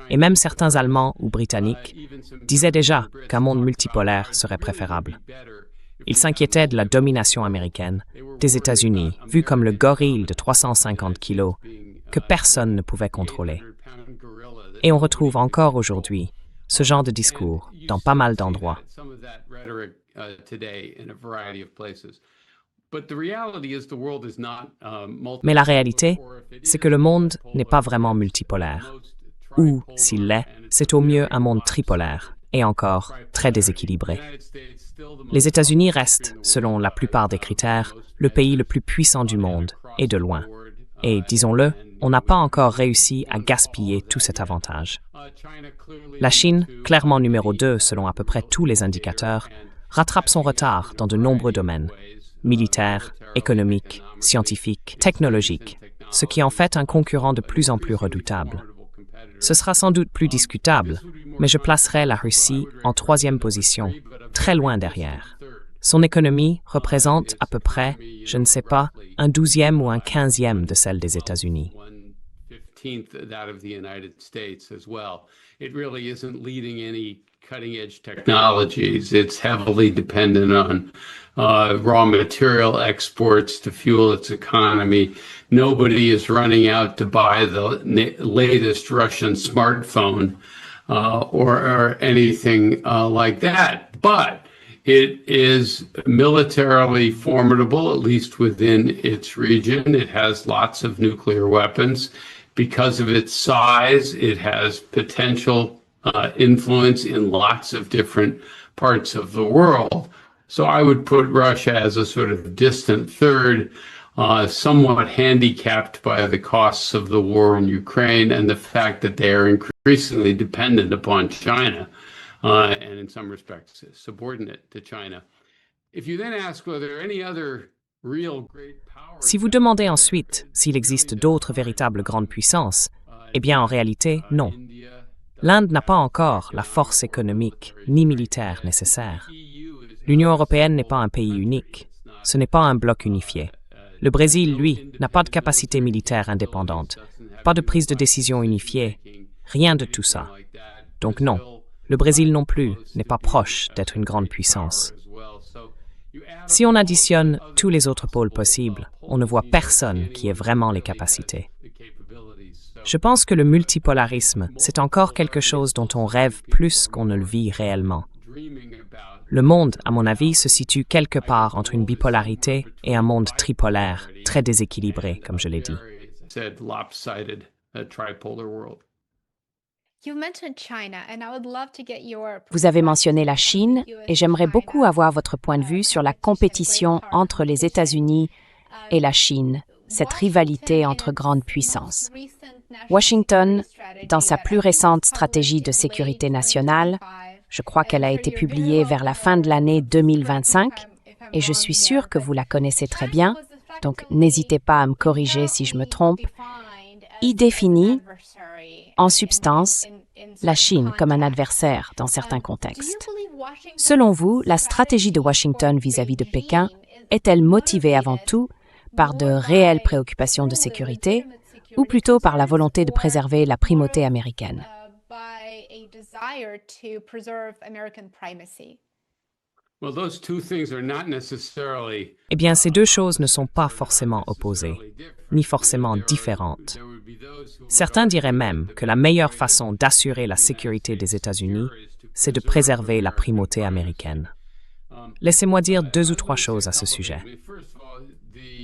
et même certains Allemands ou Britanniques disaient déjà qu'un monde multipolaire serait préférable. Ils s'inquiétaient de la domination américaine, des États-Unis, vus comme le gorille de 350 kilos, que personne ne pouvait contrôler. Et on retrouve encore aujourd'hui ce genre de discours dans pas mal d'endroits. Mais la réalité, c'est que le monde n'est pas vraiment multipolaire. Ou, s'il l'est, c'est au mieux un monde tripolaire, et encore très déséquilibré. Les États-Unis restent, selon la plupart des critères, le pays le plus puissant du monde, et de loin. Et, disons-le, on n'a pas encore réussi à gaspiller tout cet avantage. La Chine, clairement numéro 2 selon à peu près tous les indicateurs, rattrape son retard dans de nombreux domaines, militaires, économiques, scientifiques, technologiques, ce qui en fait un concurrent de plus en plus redoutable. Ce sera sans doute plus discutable, mais je placerai la Russie en troisième position, très loin derrière. Son économie représente à peu près, je ne sais pas, un 12e ou un 15e de celle des États-Unis. It really isn't leading any cutting-edge technologies. It's heavily dependent on raw material exports to fuel its economy. Nobody is running out to buy the latest Russian smartphone or anything like that. But it is militarily formidable, at least within its region. It has lots of nuclear weapons. Because of its size, it has potential influence in lots of different parts of the world. So I would put Russia as a sort of distant third, somewhat handicapped by the costs of the war in Ukraine and the fact that they are increasingly dependent upon China, and in some respects subordinate to China. If you then ask whether there are any other Si vous demandez ensuite s'il existe d'autres véritables grandes puissances, eh bien en réalité, non. L'Inde n'a pas encore la force économique ni militaire nécessaire. L'Union européenne n'est pas un pays unique. Ce n'est pas un bloc unifié. Le Brésil, lui, n'a pas de capacité militaire indépendante, pas de prise de décision unifiée, rien de tout ça. Donc non, le Brésil non plus n'est pas proche d'être une grande puissance. Si on additionne tous les autres pôles possibles, on ne voit personne qui ait vraiment les capacités. Je pense que le multipolarisme, c'est encore quelque chose dont on rêve plus qu'on ne le vit réellement. Le monde, à mon avis, se situe quelque part entre une bipolarité et un monde tripolaire, très déséquilibré, comme je l'ai dit. Vous avez mentionné la Chine et j'aimerais beaucoup avoir votre point de vue sur la compétition entre les États-Unis et la Chine, cette rivalité entre grandes puissances. Washington, dans sa plus récente stratégie de sécurité nationale, je crois qu'elle a été publiée vers la fin de l'année 2025 et je suis sûre que vous la connaissez très bien, donc n'hésitez pas à me corriger si je me trompe, y définit, en substance, la Chine comme un adversaire dans certains contextes. Selon vous, la stratégie de Washington vis-à-vis de Pékin est-elle motivée avant tout par de réelles préoccupations de sécurité ou plutôt par la volonté de préserver la primauté américaine? Eh bien, ces deux choses ne sont pas forcément opposées, ni forcément différentes. Certains diraient même que la meilleure façon d'assurer la sécurité des États-Unis, c'est de préserver la primauté américaine. Laissez-moi dire 2 ou 3 choses à ce sujet.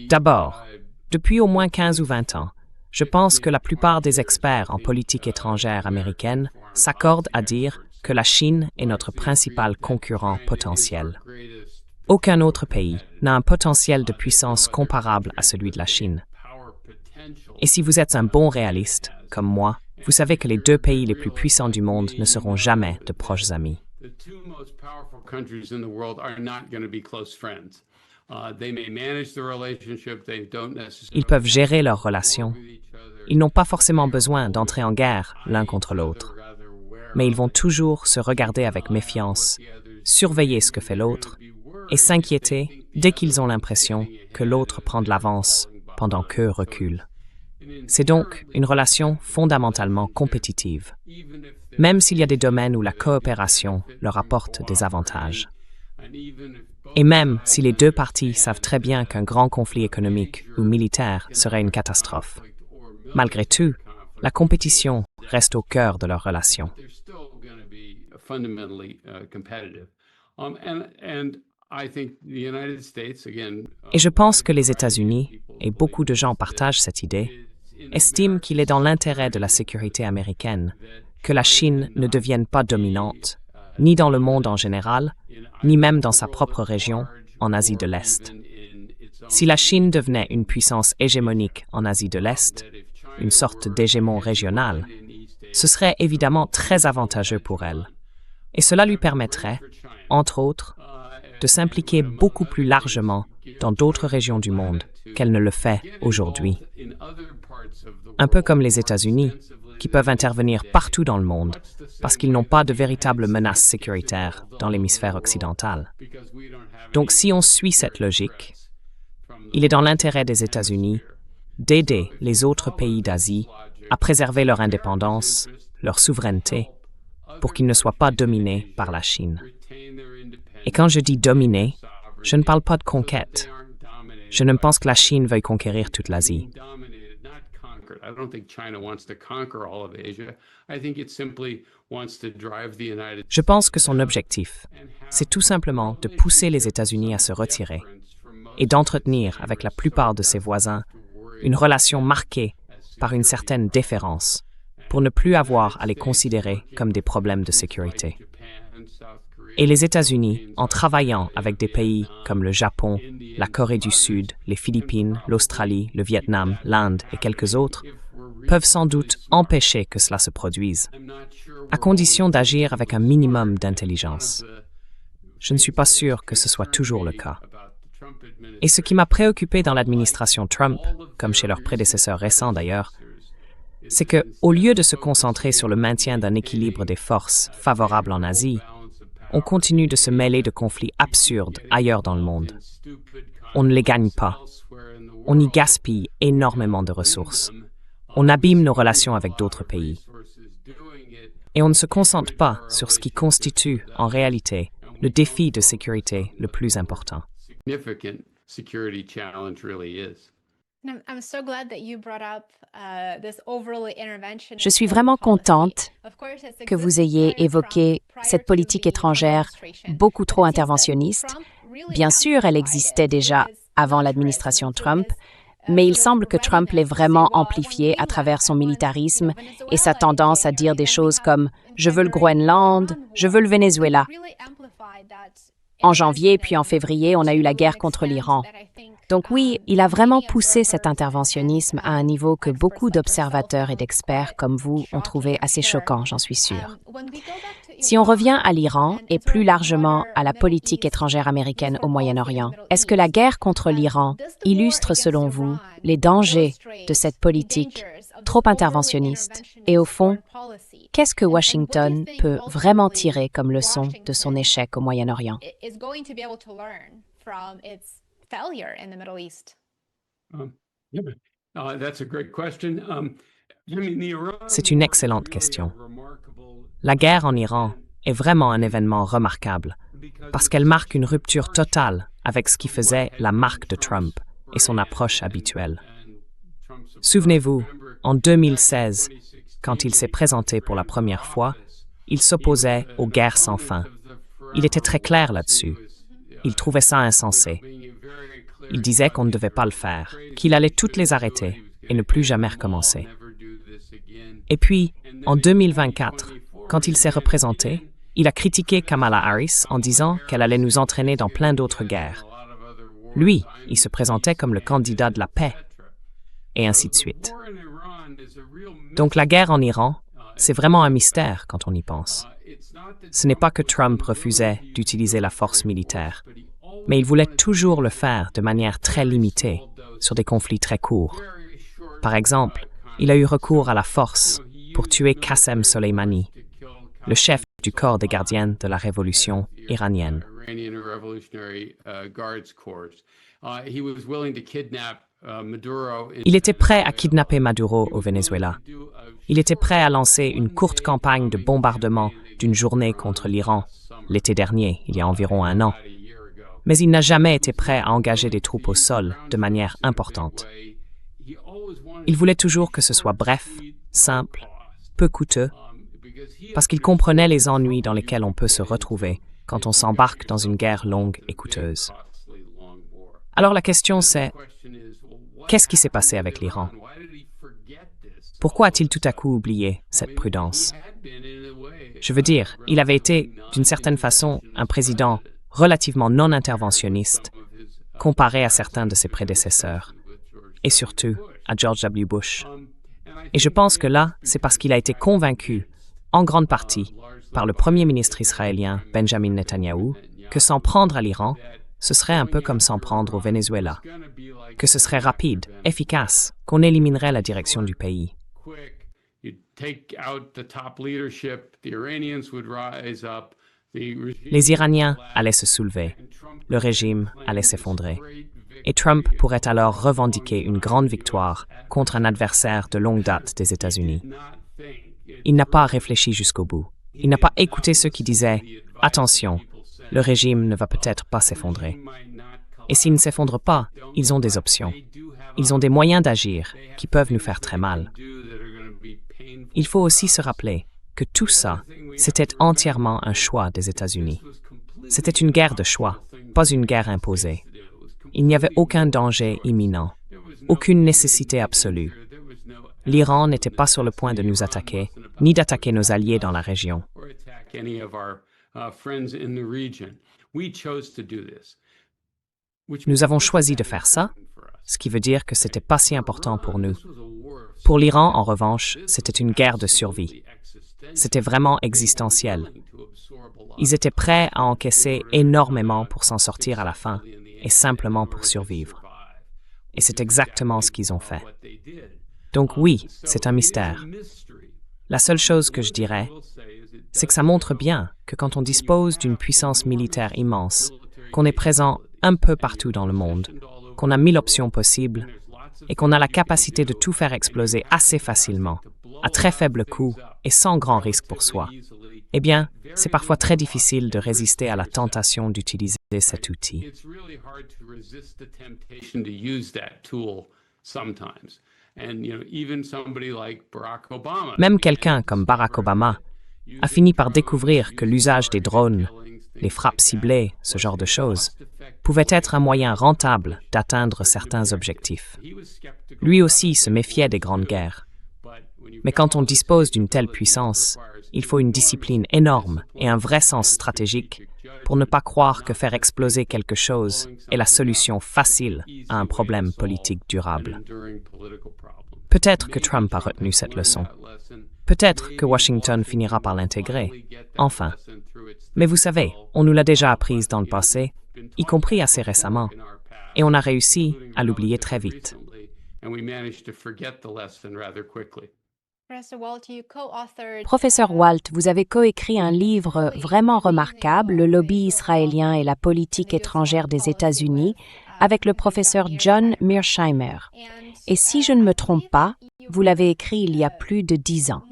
D'abord, depuis au moins 15 ou 20 ans, je pense que la plupart des experts en politique étrangère américaine s'accordent à dire que la Chine est notre principal concurrent potentiel. Aucun autre pays n'a un potentiel de puissance comparable à celui de la Chine. Et si vous êtes un bon réaliste, comme moi, vous savez que les 2 pays les plus puissants du monde ne seront jamais de proches amis. Ils peuvent gérer leurs relations. Ils n'ont pas forcément besoin d'entrer en guerre l'un contre l'autre. Mais ils vont toujours se regarder avec méfiance, surveiller ce que fait l'autre et s'inquiéter dès qu'ils ont l'impression que l'autre prend de l'avance pendant qu'eux reculent. C'est donc une relation fondamentalement compétitive, même s'il y a des domaines où la coopération leur apporte des avantages. Et même si les 2 parties savent très bien qu'un grand conflit économique ou militaire serait une catastrophe. Malgré tout, la compétition reste au cœur de leur relation. Et je pense que les États-Unis, et beaucoup de gens partagent cette idée, estiment qu'il est dans l'intérêt de la sécurité américaine que la Chine ne devienne pas dominante, ni dans le monde en général, ni même dans sa propre région, en Asie de l'Est. Si la Chine devenait une puissance hégémonique en Asie de l'Est, une sorte d'hégémon régional, ce serait évidemment très avantageux pour elle. Et cela lui permettrait, entre autres, de s'impliquer beaucoup plus largement dans d'autres régions du monde qu'elle ne le fait aujourd'hui. Un peu comme les États-Unis, qui peuvent intervenir partout dans le monde parce qu'ils n'ont pas de véritable menace sécuritaire dans l'hémisphère occidental. Donc si on suit cette logique, il est dans l'intérêt des États-Unis d'aider les autres pays d'Asie à préserver leur indépendance, leur souveraineté, pour qu'ils ne soient pas dominés par la Chine. Et quand je dis dominer, je ne parle pas de conquête. Je ne pense que la Chine veuille conquérir toute l'Asie. Je pense que son objectif, c'est tout simplement de pousser les États-Unis à se retirer et d'entretenir avec la plupart de ses voisins une relation marquée par une certaine déférence pour ne plus avoir à les considérer comme des problèmes de sécurité. Et les États-Unis, en travaillant avec des pays comme le Japon, la Corée du Sud, les Philippines, l'Australie, le Vietnam, l'Inde et quelques autres, peuvent sans doute empêcher que cela se produise, à condition d'agir avec un minimum d'intelligence. Je ne suis pas sûr que ce soit toujours le cas. Et ce qui m'a préoccupé dans l'administration Trump, comme chez leurs prédécesseurs récents d'ailleurs, c'est que, au lieu de se concentrer sur le maintien d'un équilibre des forces favorables en Asie, on continue de se mêler de conflits absurdes ailleurs dans le monde. On ne les gagne pas. On y gaspille énormément de ressources. On abîme nos relations avec d'autres pays. Et on ne se concentre pas sur ce qui constitue, en réalité, le défi de sécurité le plus important. Je suis vraiment contente que vous ayez évoqué cette politique étrangère beaucoup trop interventionniste. Bien sûr, elle existait déjà avant l'administration Trump, mais il semble que Trump l'ait vraiment amplifiée à travers son militarisme et sa tendance à dire des choses comme « je veux le Groenland, je veux le Venezuela ». En janvier puis en février, on a eu la guerre contre l'Iran. Donc oui, il a vraiment poussé cet interventionnisme à un niveau que beaucoup d'observateurs et d'experts comme vous ont trouvé assez choquant, j'en suis sûre. Si on revient à l'Iran et plus largement à la politique étrangère américaine au Moyen-Orient, est-ce que la guerre contre l'Iran illustre selon vous les dangers de cette politique trop interventionniste? Et au fond, qu'est-ce que Washington peut vraiment tirer comme leçon de son échec au Moyen-Orient? C'est une excellente question. La guerre en Iran est vraiment un événement remarquable parce qu'elle marque une rupture totale avec ce qui faisait la marque de Trump et son approche habituelle. Souvenez-vous, en 2016, quand il s'est présenté pour la première fois, il s'opposait aux guerres sans fin. Il était très clair là-dessus. Il trouvait ça insensé. Il disait qu'on ne devait pas le faire, qu'il allait toutes les arrêter et ne plus jamais recommencer. Et puis, en 2024, quand il s'est représenté, il a critiqué Kamala Harris en disant qu'elle allait nous entraîner dans plein d'autres guerres. Lui, il se présentait comme le candidat de la paix, et ainsi de suite. Donc la guerre en Iran, c'est vraiment un mystère quand on y pense. Ce n'est pas que Trump refusait d'utiliser la force militaire, mais il voulait toujours le faire de manière très limitée, sur des conflits très courts. Par exemple, il a eu recours à la force pour tuer Qassem Soleimani, le chef du corps des gardiens de la révolution iranienne. Il était prêt à kidnapper Maduro au Venezuela. Il était prêt à lancer une courte campagne de bombardement d'une journée contre l'Iran, l'été dernier, il y a environ 1 an. Mais il n'a jamais été prêt à engager des troupes au sol de manière importante. Il voulait toujours que ce soit bref, simple, peu coûteux, parce qu'il comprenait les ennuis dans lesquels on peut se retrouver quand on s'embarque dans une guerre longue et coûteuse. Alors la question c'est, qu'est-ce qui s'est passé avec l'Iran? Pourquoi a-t-il tout à coup oublié cette prudence? Je veux dire, il avait été, d'une certaine façon, un président relativement non interventionniste, comparé à certains de ses prédécesseurs, et surtout à George W. Bush. Et je pense que là, c'est parce qu'il a été convaincu, en grande partie, par le premier ministre israélien Benjamin Netanyahou, que s'en prendre à l'Iran, ce serait un peu comme s'en prendre au Venezuela, que ce serait rapide, efficace, qu'on éliminerait la direction du pays. take out the top leadership, the Iranians would rise up. Les Iraniens allaient se soulever, le régime allait s'effondrer, et Trump pourrait alors revendiquer une grande victoire contre un adversaire de longue date des États-Unis. Il n'a pas réfléchi jusqu'au bout. Il n'a pas écouté ceux qui disaient « Attention, le régime ne va peut-être pas s'effondrer ». Et s'il ne s'effondre pas, ils ont des options. Ils ont des moyens d'agir qui peuvent nous faire très mal. Il faut aussi se rappeler que tout ça, c'était entièrement un choix des États-Unis. C'était une guerre de choix, pas une guerre imposée. Il n'y avait aucun danger imminent, aucune nécessité absolue. L'Iran n'était pas sur le point de nous attaquer, ni d'attaquer nos alliés dans la région. Nous avons choisi de faire ça, ce qui veut dire que c'était pas si important pour nous. Pour l'Iran, en revanche, c'était une guerre de survie. C'était vraiment existentiel. Ils étaient prêts à encaisser énormément pour s'en sortir à la fin, et simplement pour survivre. Et c'est exactement ce qu'ils ont fait. Donc oui, c'est un mystère. La seule chose que je dirais, c'est que ça montre bien que quand on dispose d'une puissance militaire immense, qu'on est présent un peu partout dans le monde, qu'on a 1000 options possibles et qu'on a la capacité de tout faire exploser assez facilement, à très faible coût et sans grand risque pour soi, eh bien, c'est parfois très difficile de résister à la tentation d'utiliser cet outil. Même quelqu'un comme Barack Obama a fini par découvrir que l'usage des drones, les frappes ciblées, ce genre de choses, pouvait être un moyen rentable d'atteindre certains objectifs. Lui aussi se méfiait des grandes guerres. Mais quand on dispose d'une telle puissance, il faut une discipline énorme et un vrai sens stratégique pour ne pas croire que faire exploser quelque chose est la solution facile à un problème politique durable. Peut-être que Trump a retenu cette leçon. Peut-être que Washington finira par l'intégrer. Enfin. Mais vous savez, on nous l'a déjà apprise dans le passé, y compris assez récemment, et on a réussi à l'oublier très vite. Professeur Walt, vous avez coécrit un livre vraiment remarquable, Le lobby israélien et la politique étrangère des États-Unis, avec le professeur John Mearsheimer. Et si je ne me trompe pas, vous l'avez écrit il y a plus de 10 ans.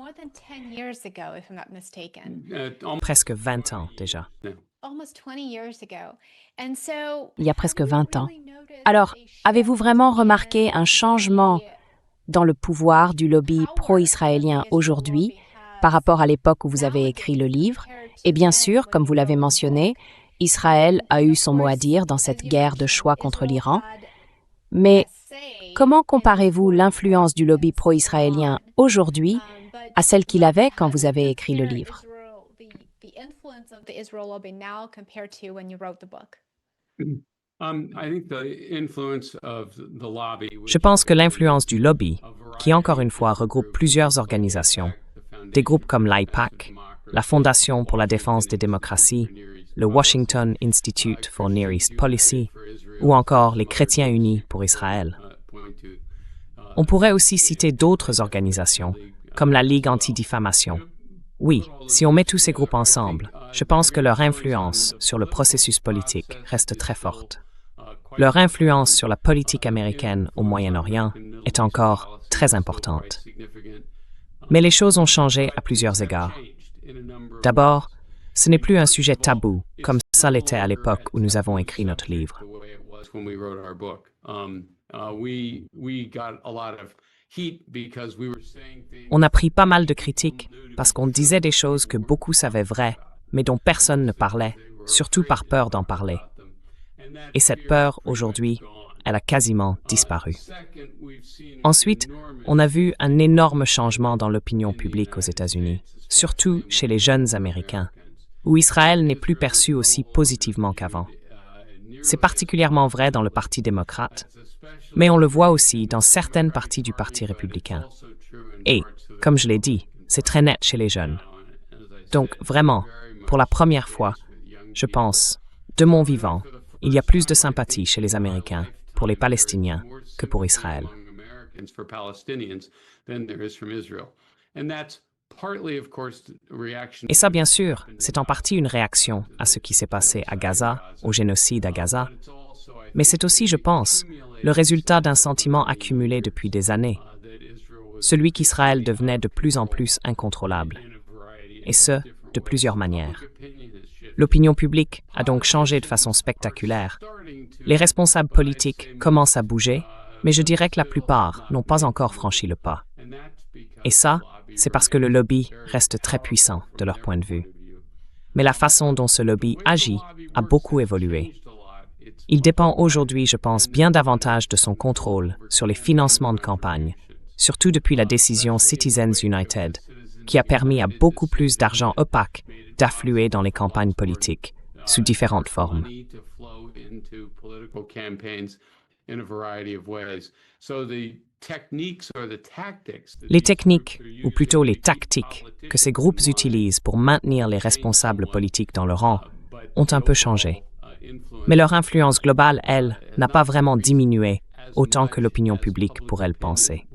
Presque 20 ans déjà. Il y a presque 20 ans. Alors, avez-vous vraiment remarqué un changement dans le pouvoir du lobby pro-israélien aujourd'hui par rapport à l'époque où vous avez écrit le livre? Et bien sûr, comme vous l'avez mentionné, Israël a eu son mot à dire dans cette guerre de choix contre l'Iran. Mais comment comparez-vous l'influence du lobby pro-israélien aujourd'hui à celle qu'il avait quand vous avez écrit le livre? Je pense que l'influence du lobby, qui encore une fois regroupe plusieurs organisations, des groupes comme l'AIPAC, la Fondation pour la défense des démocraties, le Washington Institute for Near East Policy, ou encore les Chrétiens unis pour Israël. On pourrait aussi citer d'autres organisations, comme la Ligue anti-diffamation. Oui, si on met tous ces groupes ensemble, je pense que leur influence sur le processus politique reste très forte. Leur influence sur la politique américaine au Moyen-Orient est encore très importante. Mais les choses ont changé à plusieurs égards. D'abord, ce n'est plus un sujet tabou, comme ça l'était à l'époque où nous avons écrit notre livre. On a pris pas mal de critiques parce qu'on disait des choses que beaucoup savaient vraies, mais dont personne ne parlait, surtout par peur d'en parler. Et cette peur, aujourd'hui, elle a quasiment disparu. Ensuite, on a vu un énorme changement dans l'opinion publique aux États-Unis, surtout chez les jeunes Américains, où Israël n'est plus perçu aussi positivement qu'avant. C'est particulièrement vrai dans le Parti démocrate, mais on le voit aussi dans certaines parties du Parti républicain. Et, comme je l'ai dit, c'est très net chez les jeunes. Donc, vraiment, pour la première fois, je pense, de mon vivant, il y a plus de sympathie chez les Américains pour les Palestiniens que pour Israël. Et ça, bien sûr, c'est en partie une réaction à ce qui s'est passé à Gaza, au génocide à Gaza, mais c'est aussi, je pense, le résultat d'un sentiment accumulé depuis des années, celui qu'Israël devenait de plus en plus incontrôlable, et ce, de plusieurs manières. L'opinion publique a donc changé de façon spectaculaire. Les responsables politiques commencent à bouger, mais je dirais que la plupart n'ont pas encore franchi le pas. Et ça, c'est parce que le lobby reste très puissant de leur point de vue. Mais la façon dont ce lobby agit a beaucoup évolué. Il dépend aujourd'hui, je pense, bien davantage de son contrôle sur les financements de campagne, surtout depuis la décision Citizens United, qui a permis à beaucoup plus d'argent opaque d'affluer dans les campagnes politiques, sous différentes formes. Les techniques, ou plutôt les tactiques, que ces groupes utilisent pour maintenir les responsables politiques dans le rang, ont un peu changé. Mais leur influence globale, elle, n'a pas vraiment diminué autant que l'opinion publique pourrait le penser.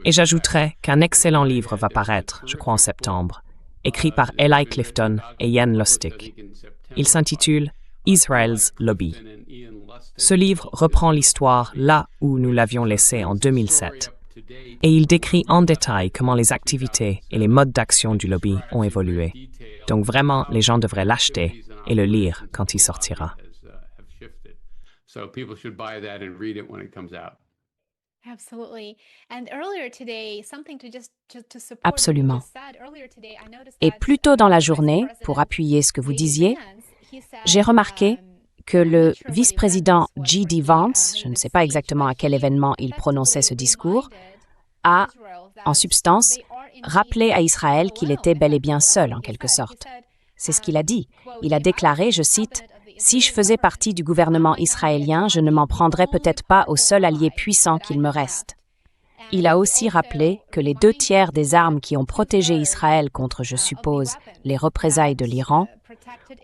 Et j'ajouterais qu'un excellent livre va paraître, je crois en septembre, écrit par Eli Clifton et Ian Lustig. Il s'intitule « Israel's Lobby ». Ce livre reprend l'histoire là où nous l'avions laissée en 2007, et il décrit en détail comment les activités et les modes d'action du lobby ont évolué. Donc vraiment, les gens devraient l'acheter et le lire quand il sortira. Absolument. Et plus tôt dans la journée, pour appuyer ce que vous disiez, j'ai remarqué que le vice-président J.D. Vance, je ne sais pas exactement à quel événement il prononçait ce discours, a, en substance, rappelé à Israël qu'il était bel et bien seul, en quelque sorte. C'est ce qu'il a dit. Il a déclaré, je cite, « Si je faisais partie du gouvernement israélien, je ne m'en prendrais peut-être pas au seul allié puissant qu'il me reste. » Il a aussi rappelé que les 2/3 des armes qui ont protégé Israël contre, je suppose, les représailles de l'Iran,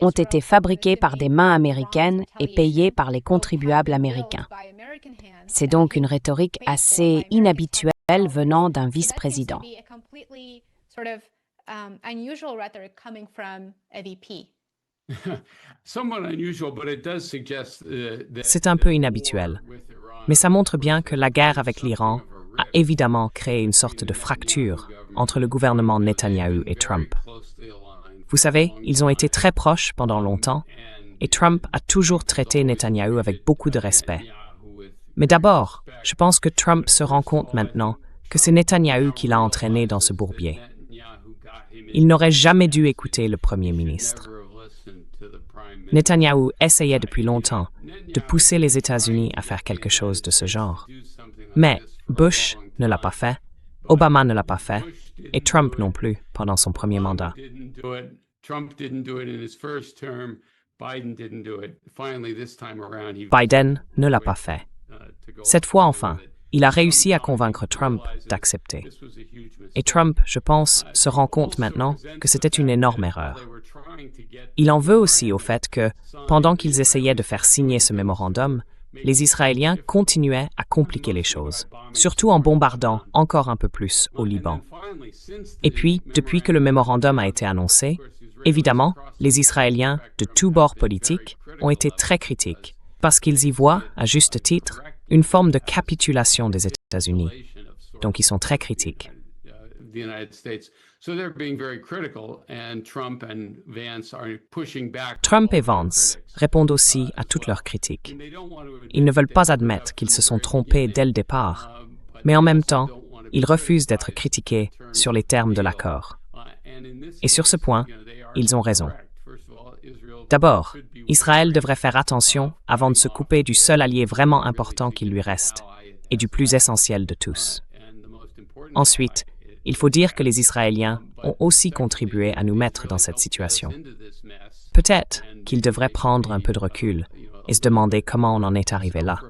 ont été fabriquées par des mains américaines et payées par les contribuables américains. C'est donc une rhétorique assez inhabituelle venant d'un vice-président. C'est un peu inhabituel, mais ça montre bien que la guerre avec l'Iran a évidemment créé une sorte de fracture entre le gouvernement Netanyahou et Trump. Vous savez, ils ont été très proches pendant longtemps, et Trump a toujours traité Netanyahou avec beaucoup de respect. Mais d'abord, je pense que Trump se rend compte maintenant que c'est Netanyahou qui l'a entraîné dans ce bourbier. Il n'aurait jamais dû écouter le Premier ministre. Netanyahou essayait depuis longtemps de pousser les États-Unis à faire quelque chose de ce genre. Mais Bush ne l'a pas fait, Obama ne l'a pas fait, et Trump non plus pendant son premier mandat. Biden ne l'a pas fait. Cette fois enfin, il a réussi à convaincre Trump d'accepter. Et Trump, je pense, se rend compte maintenant que c'était une énorme erreur. Il en veut aussi au fait que, pendant qu'ils essayaient de faire signer ce mémorandum, les Israéliens continuaient à compliquer les choses, surtout en bombardant encore un peu plus au Liban. Et puis, depuis que le mémorandum a été annoncé, évidemment, les Israéliens de tous bords politiques ont été très critiques, parce qu'ils y voient, à juste titre, une forme de capitulation des États-Unis. Donc ils sont très critiques. Trump et Vance répondent aussi à toutes leurs critiques. Ils ne veulent pas admettre qu'ils se sont trompés dès le départ, mais en même temps, ils refusent d'être critiqués sur les termes de l'accord. Et sur ce point, ils ont raison. D'abord, Israël devrait faire attention avant de se couper du seul allié vraiment important qui lui reste, et du plus essentiel de tous. Ensuite, il faut dire que les Israéliens ont aussi contribué à nous mettre dans cette situation. Peut-être qu'ils devraient prendre un peu de recul et se demander comment on en est arrivé là.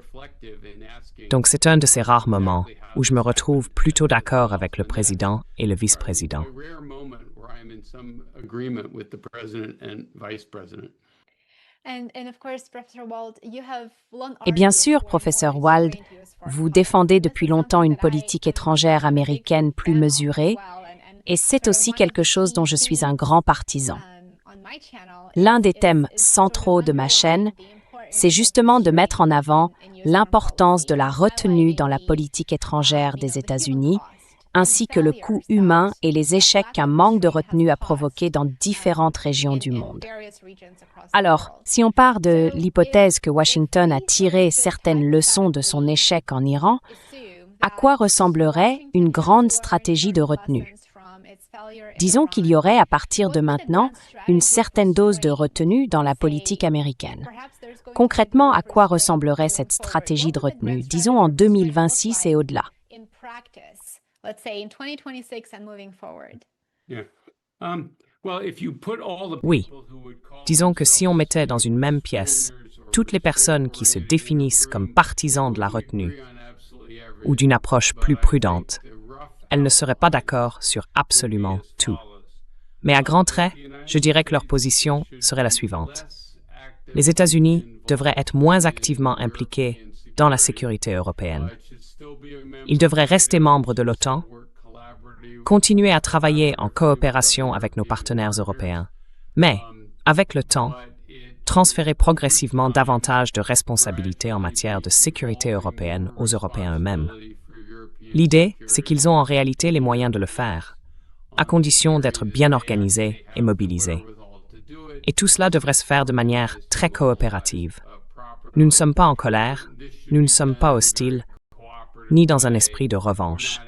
Donc c'est un de ces rares moments où je me retrouve plutôt d'accord avec le président et le vice-président. Et bien sûr, professeur Wald, vous défendez depuis longtemps une politique étrangère américaine plus mesurée Et c'est aussi quelque chose dont je suis un grand partisan. L'un des thèmes centraux de ma chaîne, c'est justement de mettre en avant l'importance de la retenue dans la politique étrangère des États-Unis, ainsi que le coût humain et les échecs qu'un manque de retenue a provoqué dans différentes régions du monde. Alors, si on part de l'hypothèse que Washington a tiré certaines leçons de son échec en Iran, à quoi ressemblerait une grande stratégie de retenue? Disons qu'il y aurait à partir de maintenant une certaine dose de retenue dans la politique américaine. Concrètement, à quoi ressemblerait cette stratégie de retenue, disons en 2026 et au-delà? Oui, disons que si on mettait dans une même pièce toutes les personnes qui se définissent comme partisans de la retenue ou d'une approche plus prudente, elles ne seraient pas d'accord sur absolument tout. Mais à grands traits, je dirais que leur position serait la suivante. Les États-Unis devraient être moins activement impliqués dans la sécurité européenne. Ils devraient rester membres de l'OTAN, continuer à travailler en coopération avec nos partenaires européens, mais, avec le temps, transférer progressivement davantage de responsabilités en matière de sécurité européenne aux Européens eux-mêmes. L'idée, c'est qu'ils ont en réalité les moyens de le faire, à condition d'être bien organisés et mobilisés. Et tout cela devrait se faire de manière très coopérative. Nous ne sommes pas en colère, nous ne sommes pas hostiles, ni dans un esprit de revanche.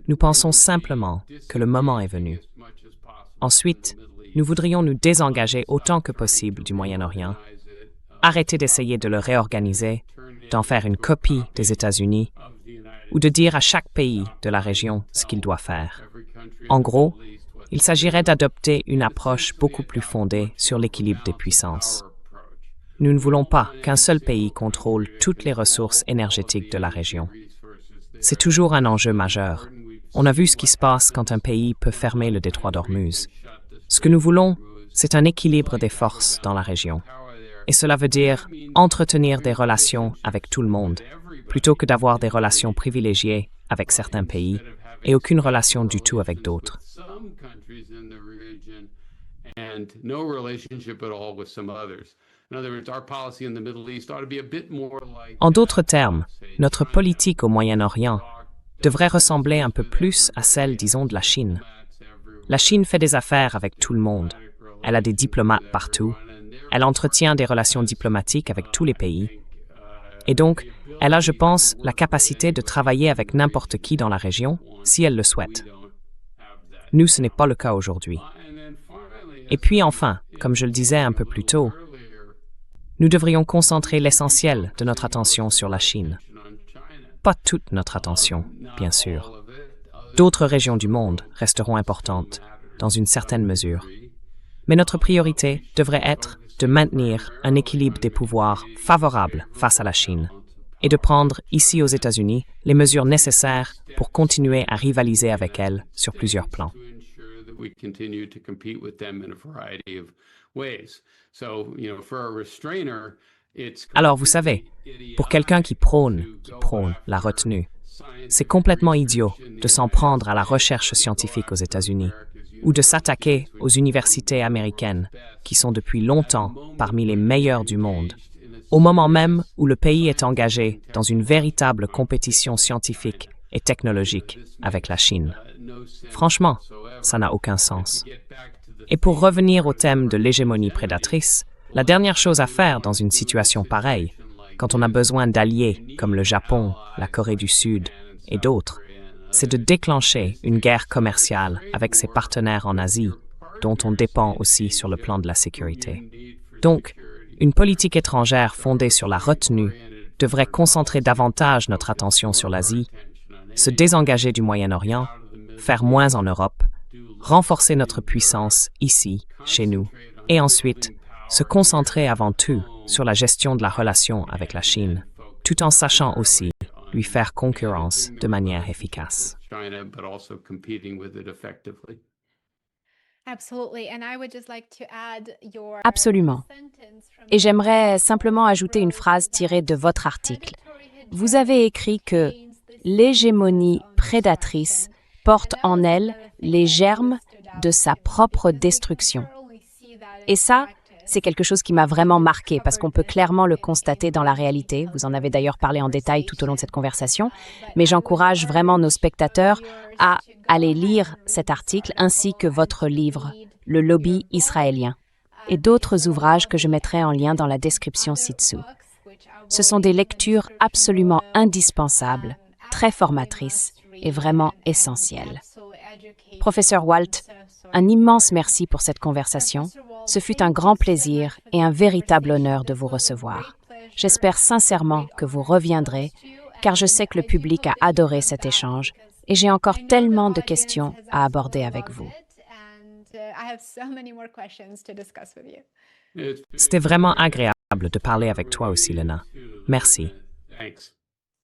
Nous pensons simplement que le moment est venu. Ensuite, nous voudrions nous désengager autant que possible du Moyen-Orient, arrêter d'essayer de le réorganiser, d'en faire une copie des États-Unis, ou de dire à chaque pays de la région ce qu'il doit faire. En gros, il s'agirait d'adopter une approche beaucoup plus fondée sur l'équilibre des puissances. Nous ne voulons pas qu'un seul pays contrôle toutes les ressources énergétiques de la région. C'est toujours un enjeu majeur. On a vu ce qui se passe quand un pays peut fermer le détroit d'Ormuz. Ce que nous voulons, c'est un équilibre des forces dans la région. Et cela veut dire entretenir des relations avec tout le monde, plutôt que d'avoir des relations privilégiées avec certains pays et aucune relation du tout avec d'autres. En d'autres termes, notre politique au Moyen-Orient devrait ressembler un peu plus à celle, disons, de la Chine. La Chine fait des affaires avec tout le monde. Elle a des diplomates partout. Elle entretient des relations diplomatiques avec tous les pays. Et donc, elle a, je pense, la capacité de travailler avec n'importe qui dans la région, si elle le souhaite. Nous, ce n'est pas le cas aujourd'hui. Et puis enfin, comme je le disais un peu plus tôt, nous devrions concentrer l'essentiel de notre attention sur la Chine. Pas toute notre attention, bien sûr. D'autres régions du monde resteront importantes, dans une certaine mesure. Mais notre priorité devrait être de maintenir un équilibre des pouvoirs favorable face à la Chine et de prendre, ici aux États-Unis, les mesures nécessaires pour continuer à rivaliser avec elle sur plusieurs plans. Alors, vous savez, pour quelqu'un qui prône la retenue, c'est complètement idiot de s'en prendre à la recherche scientifique aux États-Unis ou de s'attaquer aux universités américaines, qui sont depuis longtemps parmi les meilleures du monde, au moment même où le pays est engagé dans une véritable compétition scientifique et technologique avec la Chine. Franchement, ça n'a aucun sens. Et pour revenir au thème de l'hégémonie prédatrice, la dernière chose à faire dans une situation pareille, quand on a besoin d'alliés comme le Japon, la Corée du Sud et d'autres, c'est de déclencher une guerre commerciale avec ses partenaires en Asie, dont on dépend aussi sur le plan de la sécurité. Donc, une politique étrangère fondée sur la retenue devrait concentrer davantage notre attention sur l'Asie, se désengager du Moyen-Orient, faire moins en Europe, renforcer notre puissance ici, chez nous, et ensuite se concentrer avant tout sur la gestion de la relation avec la Chine, tout en sachant aussi lui faire concurrence de manière efficace. Absolument. Et j'aimerais simplement ajouter une phrase tirée de votre article. Vous avez écrit que l'hégémonie prédatrice porte en elle les germes de sa propre destruction. Et ça, c'est quelque chose qui m'a vraiment marqué parce qu'on peut clairement le constater dans la réalité. Vous en avez d'ailleurs parlé en détail tout au long de cette conversation. Mais j'encourage vraiment nos spectateurs à aller lire cet article ainsi que votre livre, Le lobby israélien, et d'autres ouvrages que je mettrai en lien dans la description ci-dessous. Ce sont des lectures absolument indispensables, très formatrices et vraiment essentielles. Professeur Walt, un immense merci pour cette conversation. Ce fut un grand plaisir et un véritable honneur de vous recevoir. J'espère sincèrement que vous reviendrez, car je sais que le public a adoré cet échange et j'ai encore tellement de questions à aborder avec vous. C'était vraiment agréable de parler avec toi aussi, Lena. Merci. Thanks.